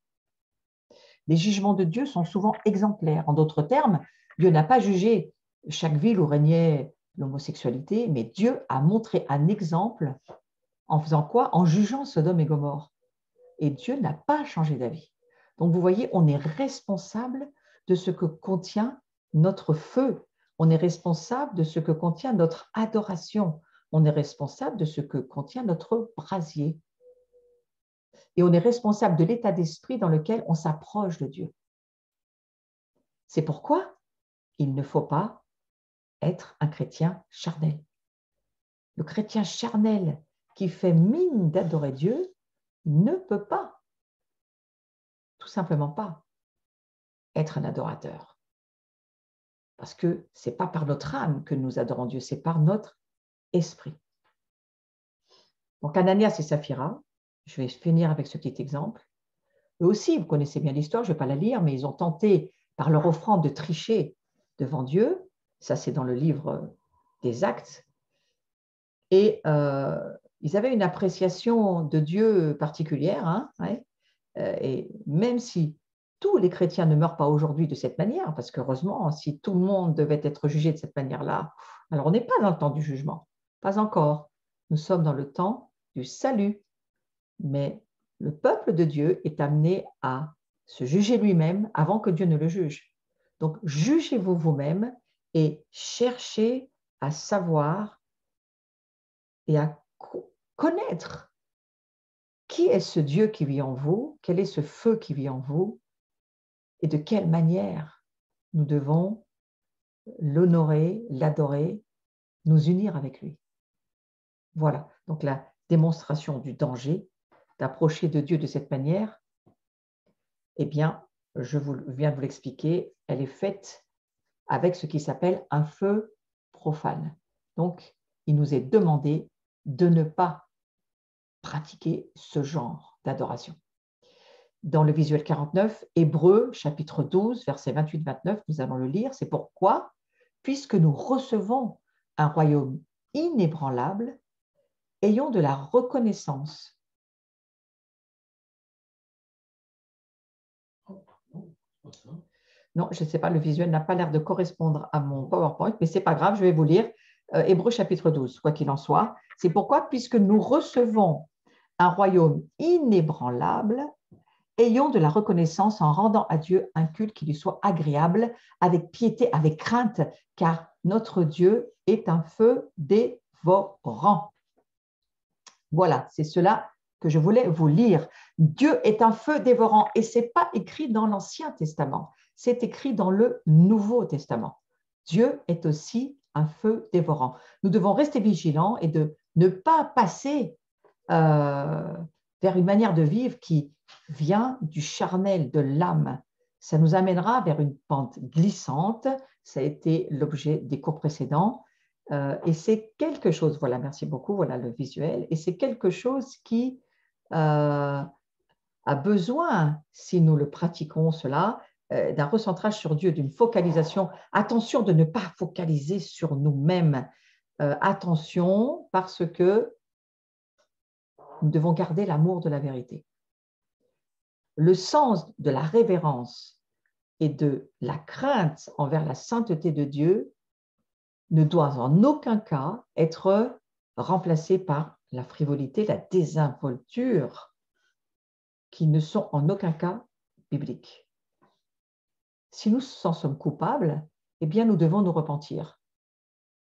Les jugements de Dieu sont souvent exemplaires. En d'autres termes, Dieu n'a pas jugé chaque ville où régnait l'homosexualité, mais Dieu a montré un exemple en faisant quoi? En jugeant Sodome et Gomorrhe. Et Dieu n'a pas changé d'avis. Donc vous voyez, on est responsable de ce que contient notre feu. On est responsable de ce que contient notre adoration. On est responsable de ce que contient notre brasier. Et on est responsable de l'état d'esprit dans lequel on s'approche de Dieu. C'est pourquoi il ne faut pas être un chrétien charnel. Le chrétien charnel qui fait mine d'adorer Dieu ne peut pas, tout simplement pas, être un adorateur. Parce que ce n'est pas par notre âme que nous adorons Dieu, c'est par notre esprit. Donc Ananias et Saphira, je vais finir avec ce petit exemple. Eux aussi, vous connaissez bien l'histoire, je ne vais pas la lire, mais ils ont tenté par leur offrande de tricher devant Dieu. Ça, c'est dans le livre des Actes. Et ils avaient une appréciation de Dieu particulière. Hein, ouais. Et même si tous les chrétiens ne meurent pas aujourd'hui de cette manière, parce qu'heureusement, si tout le monde devait être jugé de cette manière-là, alors on n'est pas dans le temps du jugement. Pas encore. Nous sommes dans le temps du salut. Mais le peuple de Dieu est amené à se juger lui-même avant que Dieu ne le juge. Donc, jugez-vous vous-même et cherchez à savoir et à connaître qui est ce Dieu qui vit en vous, quel est ce feu qui vit en vous et de quelle manière nous devons l'honorer, l'adorer, nous unir avec lui. Voilà, donc la démonstration du danger d'approcher de Dieu de cette manière, eh bien, je viens de vous l'expliquer, elle est faite avec ce qui s'appelle un feu profane. Donc, il nous est demandé de ne pas pratiquer ce genre d'adoration. Dans le visuel 49, Hébreux, chapitre 12, versets 28-29, nous allons le lire. C'est pourquoi, puisque nous recevons un royaume inébranlable, ayons de la reconnaissance. Non, je ne sais pas, le visuel n'a pas l'air de correspondre à mon PowerPoint, mais ce n'est pas grave, je vais vous lire Hébreux chapitre 12, quoi qu'il en soit. C'est pourquoi, puisque nous recevons un royaume inébranlable, ayons de la reconnaissance en rendant à Dieu un culte qui lui soit agréable, avec piété, avec crainte, car notre Dieu est un feu dévorant. Voilà, c'est cela que je voulais vous lire. Dieu est un feu dévorant et ce n'est pas écrit dans l'Ancien Testament, c'est écrit dans le Nouveau Testament. Dieu est aussi un feu dévorant. Nous devons rester vigilants et de ne pas passer vers une manière de vivre qui vient du charnel, de l'âme. Ça nous amènera vers une pente glissante. Ça a été l'objet des cours précédents. Et c'est quelque chose, voilà, merci beaucoup, voilà le visuel, et c'est quelque chose qui a besoin, si nous le pratiquons cela, d'un recentrage sur Dieu, d'une focalisation. Attention de ne pas focaliser sur nous-mêmes. Attention parce que nous devons garder l'amour de la vérité. Le sens de la révérence et de la crainte envers la sainteté de Dieu ne doit en aucun cas être remplacé par la frivolité, la désinvolture, qui ne sont en aucun cas bibliques. Si nous en sommes coupables, eh bien nous devons nous repentir.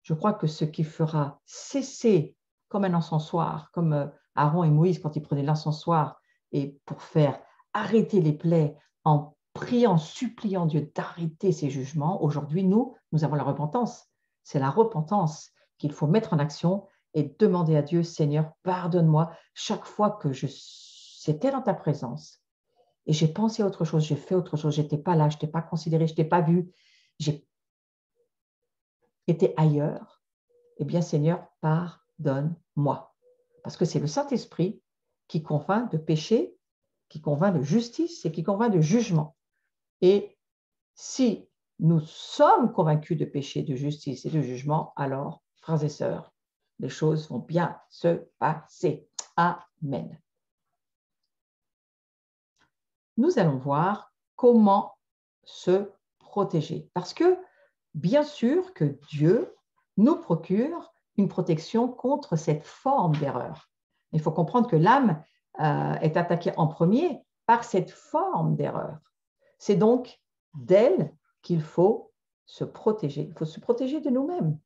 Je crois que ce qui fera cesser, comme un encensoir, comme Aaron et Moïse quand ils prenaient l'encensoir, et pour faire arrêter les plaies en priant, suppliant Dieu d'arrêter ses jugements, aujourd'hui nous avons la repentance. C'est la repentance qu'il faut mettre en action et demander à Dieu, Seigneur, pardonne-moi chaque fois que j'étais dans ta présence et j'ai pensé à autre chose, j'ai fait autre chose, je n'étais pas là, je ne t'ai pas considéré, je ne t'ai pas vu, j'ai été ailleurs. Eh bien, Seigneur, pardonne-moi. Parce que c'est le Saint-Esprit qui convainc de péché, qui convainc de justice et qui convainc de jugement. Et si nous sommes convaincus de péché, de justice et de jugement, alors, frères et sœurs, les choses vont bien se passer. Amen. Nous allons voir comment se protéger. Parce que, bien sûr que Dieu nous procure une protection contre cette forme d'erreur. Il faut comprendre que l'âme est attaquée en premier par cette forme d'erreur. C'est donc d'elle qu'il faut se protéger. Il faut se protéger de nous-mêmes.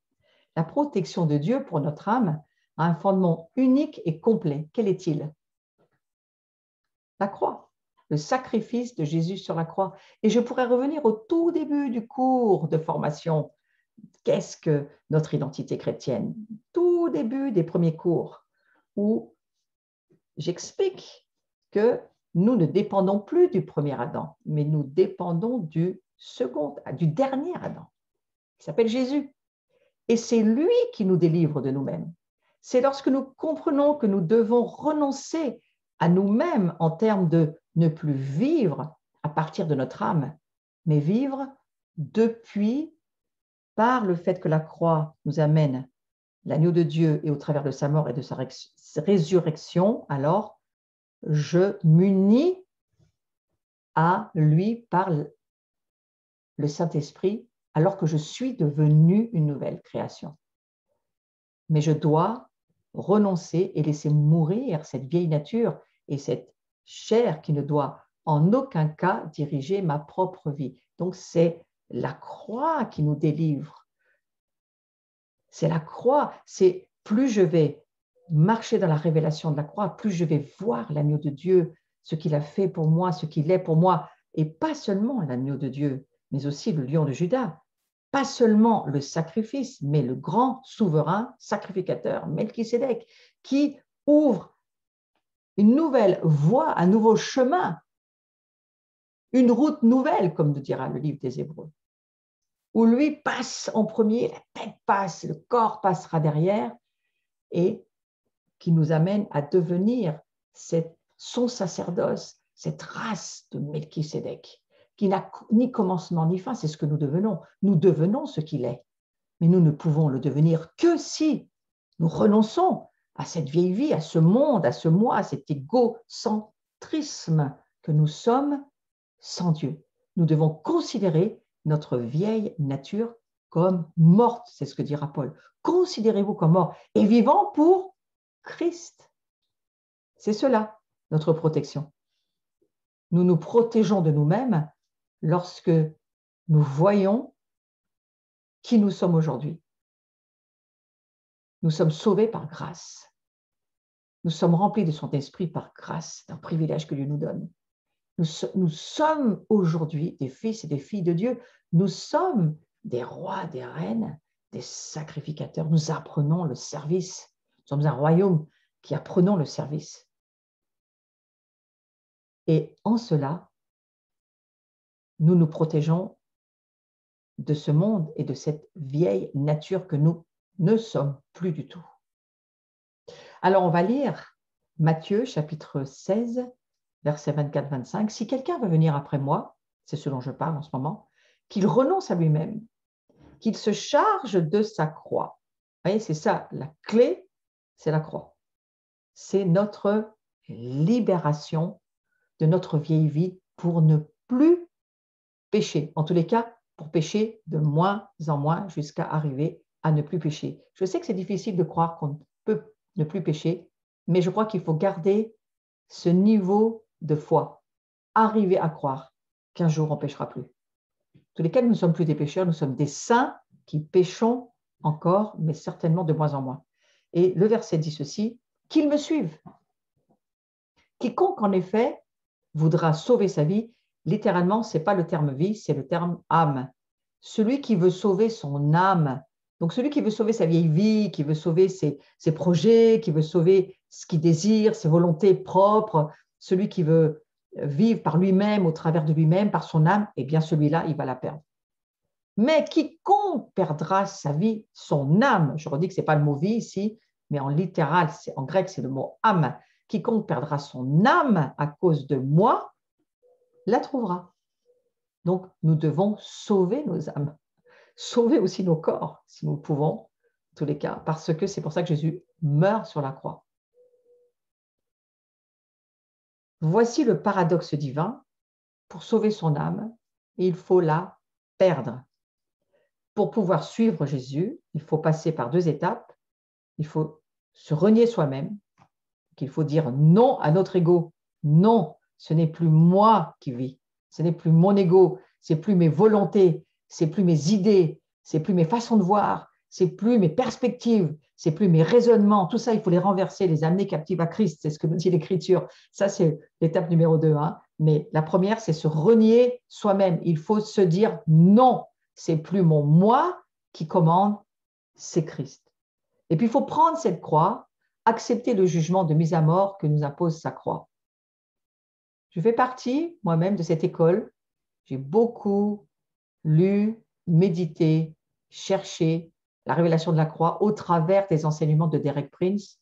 La protection de Dieu pour notre âme a un fondement unique et complet. Quel est-il? La croix, le sacrifice de Jésus sur la croix. Et je pourrais revenir au tout début du cours de formation. Qu'est-ce que notre identité chrétienne? Tout début des premiers cours, où j'explique que nous ne dépendons plus du premier Adam, mais nous dépendons du dernier Adam, qui s'appelle Jésus. Et c'est lui qui nous délivre de nous-mêmes. C'est lorsque nous comprenons que nous devons renoncer à nous-mêmes en termes de ne plus vivre à partir de notre âme, mais vivre depuis, par le fait que la croix nous amène l'agneau de Dieu et au travers de sa mort et de sa résurrection, alors je m'unis à lui par le Saint-Esprit alors que je suis devenue une nouvelle création. Mais je dois renoncer et laisser mourir cette vieille nature et cette chair qui ne doit en aucun cas diriger ma propre vie. Donc c'est la croix qui nous délivre. C'est la croix, c'est plus je vais marcher dans la révélation de la croix, plus je vais voir l'agneau de Dieu, ce qu'il a fait pour moi, ce qu'il est pour moi, et pas seulement l'agneau de Dieu, mais aussi le lion de Juda. Pas seulement le sacrifice, mais le grand souverain sacrificateur, Melchisédek, qui ouvre une nouvelle voie, un nouveau chemin, une route nouvelle, comme nous dira le livre des Hébreux, où lui passe en premier, la tête passe, le corps passera derrière, et qui nous amène à devenir son sacerdoce, cette race de Melchisédek, qui n'a ni commencement ni fin, c'est ce que nous devenons. Nous devenons ce qu'il est, mais nous ne pouvons le devenir que si nous renonçons à cette vieille vie, à ce monde, à ce moi, à cet égocentrisme que nous sommes sans Dieu. Nous devons considérer notre vieille nature comme morte, c'est ce que dira Paul. Considérez-vous comme mort et vivant pour Christ. C'est cela, notre protection. Nous nous protégeons de nous-mêmes lorsque nous voyons qui nous sommes aujourd'hui. Nous sommes sauvés par grâce. Nous sommes remplis de son esprit par grâce, d'un privilège que Dieu nous donne. Nous sommes aujourd'hui des fils et des filles de Dieu. Nous sommes des rois, des reines, des sacrificateurs. Nous apprenons le service. Nous sommes un royaume qui apprenons le service. Et en cela, nous nous protégeons de ce monde et de cette vieille nature que nous ne sommes plus du tout. Alors, on va lire Matthieu, chapitre 16, versets 24-25. « Si quelqu'un veut venir après moi, c'est ce dont je parle en ce moment, qu'il renonce à lui-même, qu'il se charge de sa croix. » Vous voyez, c'est ça, la clé, c'est la croix. C'est notre libération de notre vieille vie pour ne plus pécher. En tous les cas, pour pécher de moins en moins jusqu'à arriver à ne plus pécher. Je sais que c'est difficile de croire qu'on peut ne plus pécher, mais je crois qu'il faut garder ce niveau de foi, arriver à croire qu'un jour on ne péchera plus. En tous les cas, nous ne sommes plus des pécheurs, nous sommes des saints qui péchons encore, mais certainement de moins en moins. Et le verset dit ceci, « Qu'ils me suivent. Quiconque, en effet, voudra sauver sa vie, littéralement, ce n'est pas le terme vie, c'est le terme âme. Celui qui veut sauver son âme, donc celui qui veut sauver sa vieille vie, qui veut sauver ses projets, qui veut sauver ce qu'il désire, ses volontés propres, celui qui veut vivre par lui-même, au travers de lui-même, par son âme, eh bien celui-là, il va la perdre. Mais quiconque perdra sa vie, son âme, je redis que ce n'est pas le mot vie ici, mais en littéral, en grec, c'est le mot âme, quiconque perdra son âme à cause de moi, la trouvera. Donc, nous devons sauver nos âmes, sauver aussi nos corps, si nous le pouvons, en tous les cas, parce que c'est pour ça que Jésus meurt sur la croix. Voici le paradoxe divin. Pour sauver son âme, il faut la perdre. Pour pouvoir suivre Jésus, il faut passer par 2 étapes. Il faut se renier soi-même, qu'il faut dire non à notre ego. Non, ce n'est plus moi qui vis, ce n'est plus mon ego, c'est plus mes volontés, c'est plus mes idées, c'est plus mes façons de voir, c'est plus mes perspectives, c'est plus mes raisonnements. Tout ça, il faut les renverser, les amener captifs à Christ. C'est ce que nous dit l'Écriture. Ça, c'est l'étape numéro 2. Hein. Mais la première, c'est se renier soi-même. Il faut se dire non, c'est plus mon moi qui commande, c'est Christ. Et puis, il faut prendre cette croix, accepter le jugement de mise à mort que nous impose sa croix. Je fais partie moi-même de cette école. J'ai beaucoup lu, médité, cherché la révélation de la croix au travers des enseignements de Derek Prince.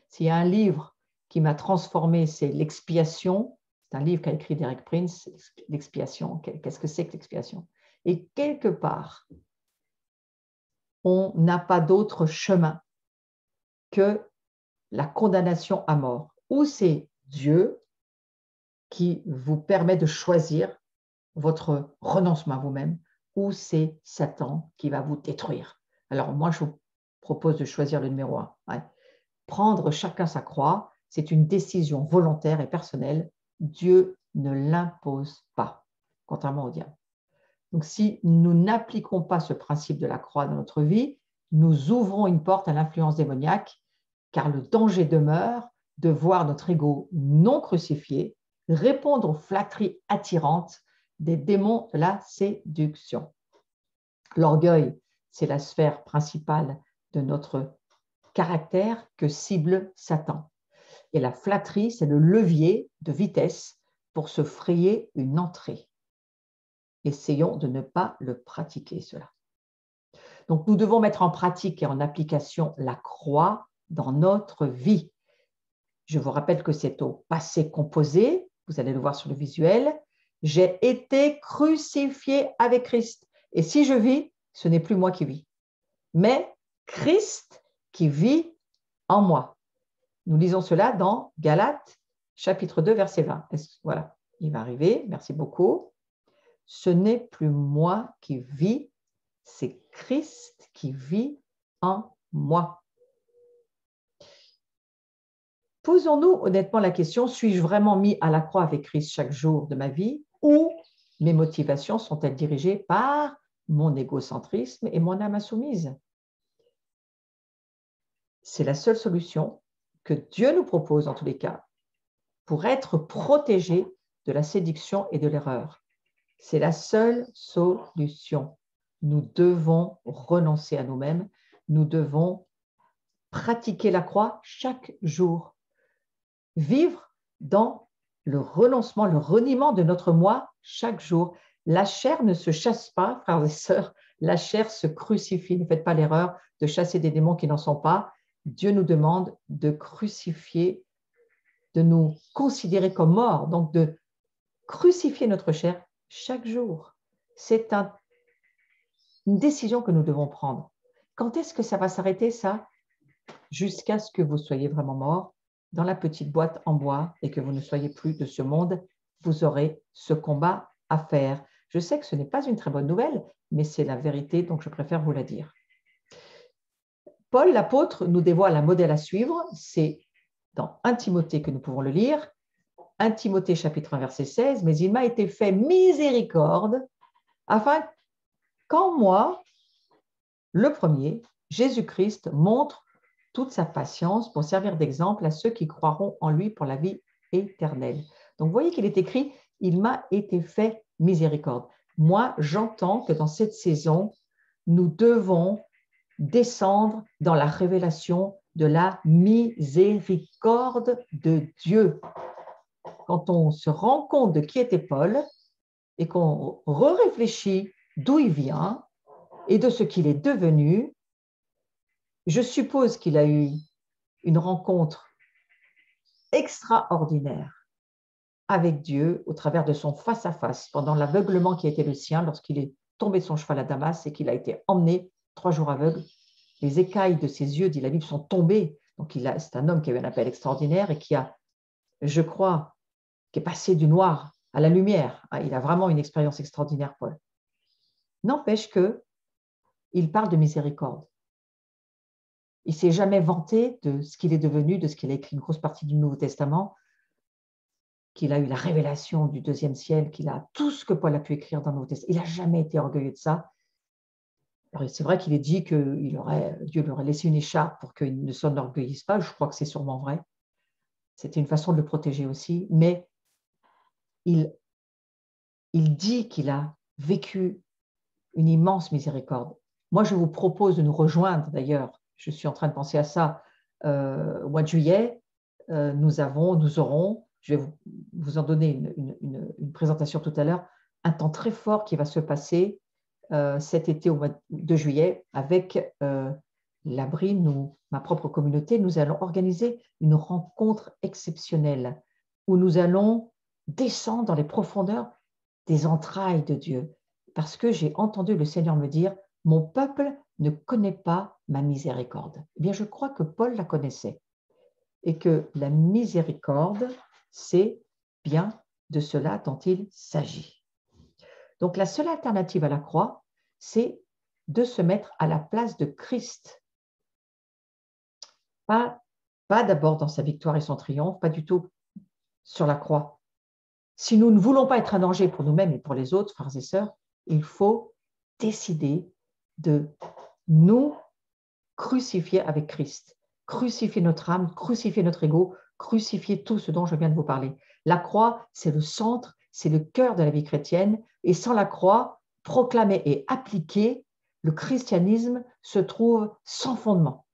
S'il y a un livre qui m'a transformé, c'est L'expiation. C'est un livre qu'a écrit Derek Prince, L'expiation. Qu'est-ce que c'est que l'expiation? Et quelque part, on n'a pas d'autre chemin que la condamnation à mort. Ou c'est Dieu qui vous permet de choisir votre renoncement à vous-même, ou c'est Satan qui va vous détruire. Alors moi, je vous propose de choisir le numéro 1. Ouais. Prendre chacun sa croix, c'est une décision volontaire et personnelle. Dieu ne l'impose pas, contrairement au diable. Donc si nous n'appliquons pas ce principe de la croix dans notre vie, nous ouvrons une porte à l'influence démoniaque, car le danger demeure de voir notre ego non crucifié répondre aux flatteries attirantes des démons de la séduction. L'orgueil, c'est la sphère principale de notre caractère que cible Satan. Et la flatterie, c'est le levier de vitesse pour se frayer une entrée. Essayons de ne pas le pratiquer, cela. Donc, nous devons mettre en pratique et en application la croix dans notre vie. Je vous rappelle que c'est au passé composé, vous allez le voir sur le visuel. J'ai été crucifié avec Christ. Et si je vis, ce n'est plus moi qui vis, mais Christ qui vit en moi. Nous lisons cela dans Galates, chapitre 2, verset 20. Voilà, il va arriver, merci beaucoup. Ce n'est plus moi qui vis, c'est Christ qui vit en moi. Posons-nous honnêtement la question, suis-je vraiment mis à la croix avec Christ chaque jour de ma vie ou mes motivations sont-elles dirigées par mon égocentrisme et mon âme insoumise? C'est la seule solution que Dieu nous propose en tous les cas pour être protégés de la séduction et de l'erreur. C'est la seule solution. Nous devons renoncer à nous-mêmes, nous devons pratiquer la croix chaque jour, vivre dans le renoncement, le reniement de notre moi chaque jour. La chair ne se chasse pas, frères et sœurs, la chair se crucifie. Ne faites pas l'erreur de chasser des démons qui n'en sont pas. Dieu nous demande de crucifier, de nous considérer comme morts, donc de crucifier notre chair chaque jour. C'est une décision que nous devons prendre. Quand est-ce que ça va s'arrêter, ça? Jusqu'à ce que vous soyez vraiment mort dans la petite boîte en bois et que vous ne soyez plus de ce monde, vous aurez ce combat à faire. Je sais que ce n'est pas une très bonne nouvelle, mais c'est la vérité, donc je préfère vous la dire. Paul, l'apôtre, nous dévoile un modèle à suivre. C'est dans 1 Timothée que nous pouvons le lire. 1 Timothée chapitre 1 verset 16, mais il m'a été fait miséricorde afin qu'en moi, le premier, Jésus-Christ, montre toute sa patience pour servir d'exemple à ceux qui croiront en lui pour la vie éternelle. Donc, vous voyez qu'il est écrit, il m'a été fait miséricorde. Moi, j'entends que dans cette saison, nous devons descendre dans la révélation de la miséricorde de Dieu. Quand on se rend compte de qui était Paul et qu'on réfléchit d'où il vient et de ce qu'il est devenu, je suppose qu'il a eu une rencontre extraordinaire avec Dieu au travers de son face-à-face pendant l'aveuglement qui a été le sien lorsqu'il est tombé de son cheval à Damas et qu'il a été emmené 3 jours aveugle. Les écailles de ses yeux, dit la Bible, sont tombées. Donc c'est un homme qui a eu un appel extraordinaire et qui a, je crois, qui est passé du noir à la lumière. Il a vraiment une expérience extraordinaire, Paul. N'empêche qu'il parle de miséricorde. Il ne s'est jamais vanté de ce qu'il est devenu, de ce qu'il a écrit une grosse partie du Nouveau Testament, qu'il a eu la révélation du 2e ciel, qu'il a tout ce que Paul a pu écrire dans le Nouveau Testament. Il n'a jamais été orgueilleux de ça. C'est vrai qu'il est dit que Dieu lui aurait laissé une écharpe pour qu'il ne s'enorgueillisse pas. Je crois que c'est sûrement vrai. C'était une façon de le protéger aussi. Mais il dit qu'il a vécu une immense miséricorde. Moi, je vous propose de nous rejoindre d'ailleurs. Je suis en train de penser à ça au mois de juillet. Nous aurons, je vais vous en donner une présentation tout à l'heure, un temps très fort qui va se passer cet été au mois de juillet avec l'Abrine ou ma propre communauté. Nous allons organiser une rencontre exceptionnelle où nous allons descendre dans les profondeurs des entrailles de Dieu. Parce que j'ai entendu le Seigneur me dire, mon peuple ne connaît pas ma miséricorde. Eh bien, je crois que Paul la connaissait et que la miséricorde, c'est bien de cela dont il s'agit. Donc, la seule alternative à la croix, c'est de se mettre à la place de Christ. Pas d'abord dans sa victoire et son triomphe, pas du tout sur la croix. Si nous ne voulons pas être un danger pour nous-mêmes et pour les autres, frères et sœurs, il faut décider de nous crucifier avec Christ, crucifier notre âme, crucifier notre ego, crucifier tout ce dont je viens de vous parler. La croix, c'est le centre, c'est le cœur de la vie chrétienne, et sans la croix, proclamée et appliquée, le christianisme se trouve sans fondement.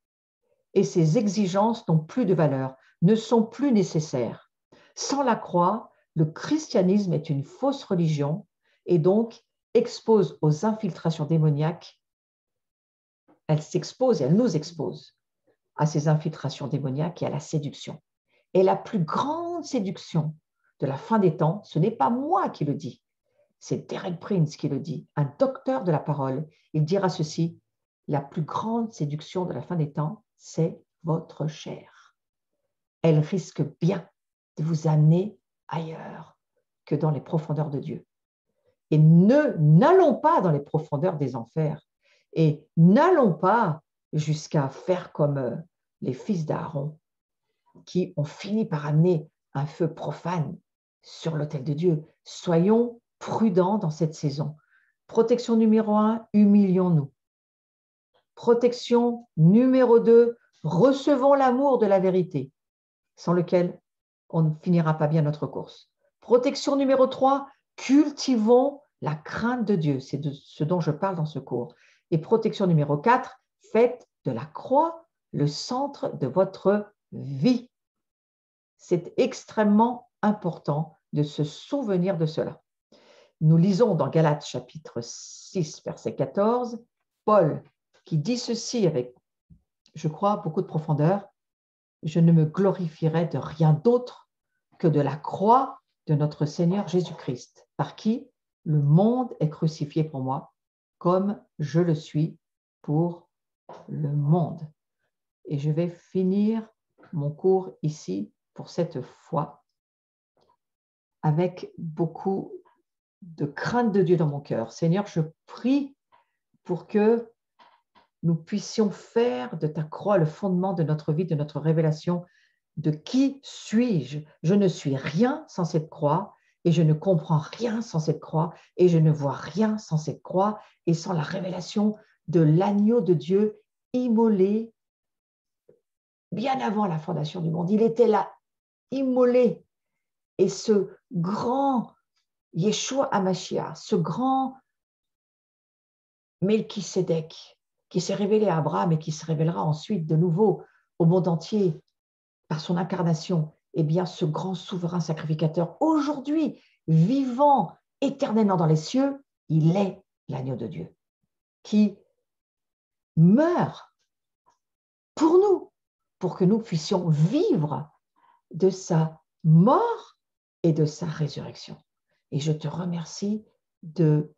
Et ses exigences n'ont plus de valeur, ne sont plus nécessaires. Sans la croix, le christianisme est une fausse religion et donc expose aux infiltrations démoniaques. Elle s'expose et elle nous expose à ces infiltrations démoniaques et à la séduction. Et la plus grande séduction de la fin des temps, ce n'est pas moi qui le dis, c'est Derek Prince qui le dit, un docteur de la parole. Il dira ceci, la plus grande séduction de la fin des temps, c'est votre chair. Elle risque bien de vous amener ailleurs que dans les profondeurs de Dieu. Et n'allons pas dans les profondeurs des enfers. Et n'allons pas jusqu'à faire comme les fils d'Aaron qui ont fini par amener un feu profane sur l'autel de Dieu. Soyons prudents dans cette saison. Protection numéro 1, humilions-nous. Protection numéro 2, recevons l'amour de la vérité. sans lequel on ne finira pas bien notre course. Protection numéro 3, cultivons la crainte de Dieu. C'est de ce dont je parle dans ce cours. Et protection numéro 4, faites de la croix le centre de votre vie. C'est extrêmement important de se souvenir de cela. Nous lisons dans Galates chapitre 6, verset 14, Paul qui dit ceci avec, je crois, beaucoup de profondeur, « Je ne me glorifierai de rien d'autre que de la croix de notre Seigneur Jésus-Christ, par qui le monde est crucifié pour moi, comme je le suis pour le monde. » Et je vais finir mon cours ici pour cette fois avec beaucoup de crainte de Dieu dans mon cœur. Seigneur, je prie pour que nous puissions faire de ta croix le fondement de notre vie, de notre révélation. De qui suis-je? Je ne suis rien sans cette croix et je ne comprends rien sans cette croix et je ne vois rien sans cette croix et sans la révélation de l'agneau de Dieu immolé bien avant la fondation du monde. Il était là, immolé. Et ce grand Yeshua HaMashiach, ce grand Melchisédek, qui s'est révélé à Abraham et qui se révélera ensuite de nouveau au monde entier par son incarnation, eh bien, ce grand souverain sacrificateur, aujourd'hui, vivant éternellement dans les cieux, il est l'agneau de Dieu, qui meurt pour nous, pour que nous puissions vivre de sa mort et de sa résurrection. Et je te remercie de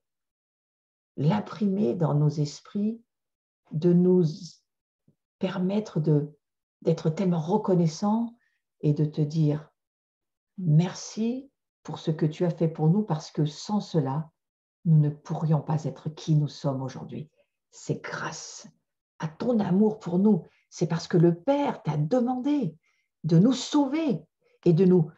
l'imprimer dans nos esprits, de nous permettre d'être tellement reconnaissants et de te dire merci pour ce que tu as fait pour nous, parce que sans cela, nous ne pourrions pas être qui nous sommes aujourd'hui. C'est grâce à ton amour pour nous. C'est parce que le Père t'a demandé de nous sauver et de nous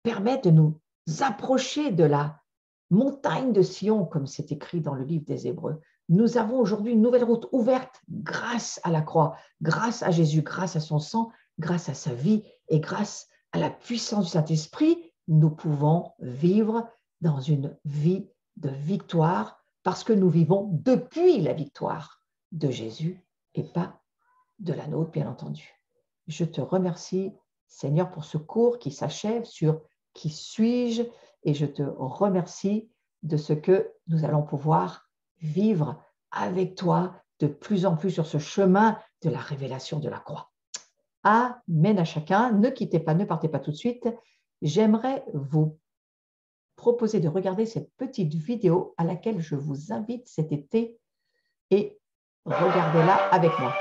permettre de nous approcher de la montagne de Sion, comme c'est écrit dans le livre des Hébreux. Nous avons aujourd'hui une nouvelle route ouverte grâce à la croix, grâce à Jésus, grâce à son sang, grâce à sa vie et grâce à la puissance du Saint-Esprit. Nous pouvons vivre dans une vie de victoire parce que nous vivons depuis la victoire de Jésus et pas de la nôtre, bien entendu. Je te remercie, Seigneur, pour ce cours qui s'achève sur « Qui suis-je ?» et je te remercie de ce que nous allons pouvoir vivre avec toi de plus en plus sur ce chemin de la révélation de la croix. Amen à chacun. Ne quittez pas, ne partez pas tout de suite. J'aimerais vous proposer de regarder cette petite vidéo à laquelle je vous invite cet été et regardez-la avec moi.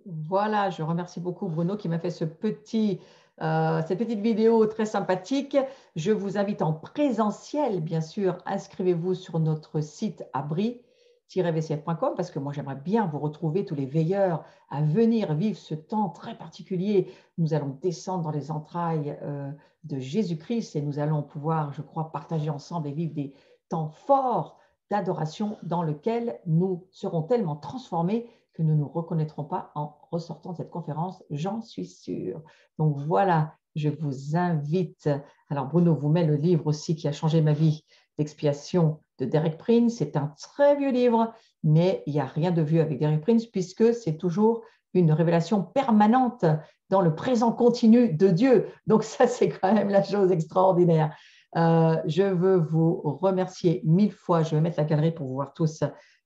Voilà, je remercie beaucoup Bruno qui m'a fait cette petite vidéo très sympathique. Je vous invite en présentiel, bien sûr, inscrivez-vous sur notre site abri-vcf.com parce que moi, j'aimerais bien vous retrouver tous les veilleurs à venir vivre ce temps très particulier. Nous allons descendre dans les entrailles de Jésus-Christ et nous allons pouvoir, je crois, partager ensemble et vivre des temps forts d'adoration dans lequel nous serons tellement transformés que nous ne nous reconnaîtrons pas en ressortant de cette conférence, j'en suis sûre. Donc voilà, je vous invite. Alors Bruno vous met le livre aussi qui a changé ma vie d'expiation de Derek Prince. C'est un très vieux livre, mais il n'y a rien de vieux avec Derek Prince puisque c'est toujours une révélation permanente dans le présent continu de Dieu. Donc ça, c'est quand même la chose extraordinaire. Je veux vous remercier 1000 fois. Je vais mettre la galerie pour vous voir tous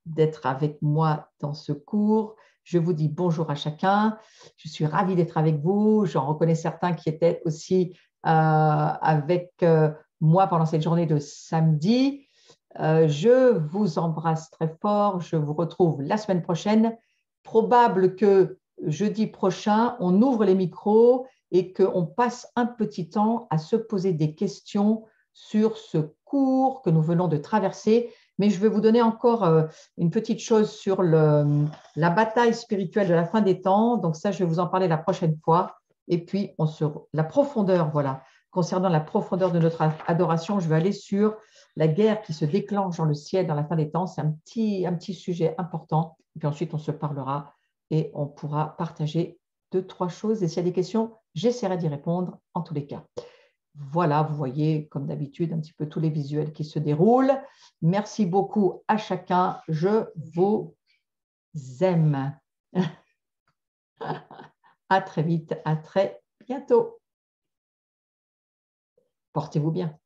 d'être avec moi dans ce cours. Je vous dis bonjour à chacun. Je suis ravie d'être avec vous. J'en reconnais certains qui étaient aussi avec moi pendant cette journée de samedi. Je vous embrasse très fort. Je vous retrouve la semaine prochaine. Probable que jeudi prochain, on ouvre les micros et qu'on passe un petit temps à se poser des questions sur ce cours que nous venons de traverser. Mais je vais vous donner encore une petite chose sur la bataille spirituelle de la fin des temps. Donc ça, je vais vous en parler la prochaine fois. Et puis, la profondeur, voilà. Concernant la profondeur de notre adoration, je vais aller sur la guerre qui se déclenche dans le ciel dans la fin des temps. C'est un petit sujet important. Et puis ensuite, on se parlera et on pourra partager 2-3 choses. Et s'il y a des questions, j'essaierai d'y répondre en tous les cas. Voilà, vous voyez, comme d'habitude, un petit peu tous les visuels qui se déroulent. Merci beaucoup à chacun. Je vous aime. À très vite, à très bientôt. Portez-vous bien.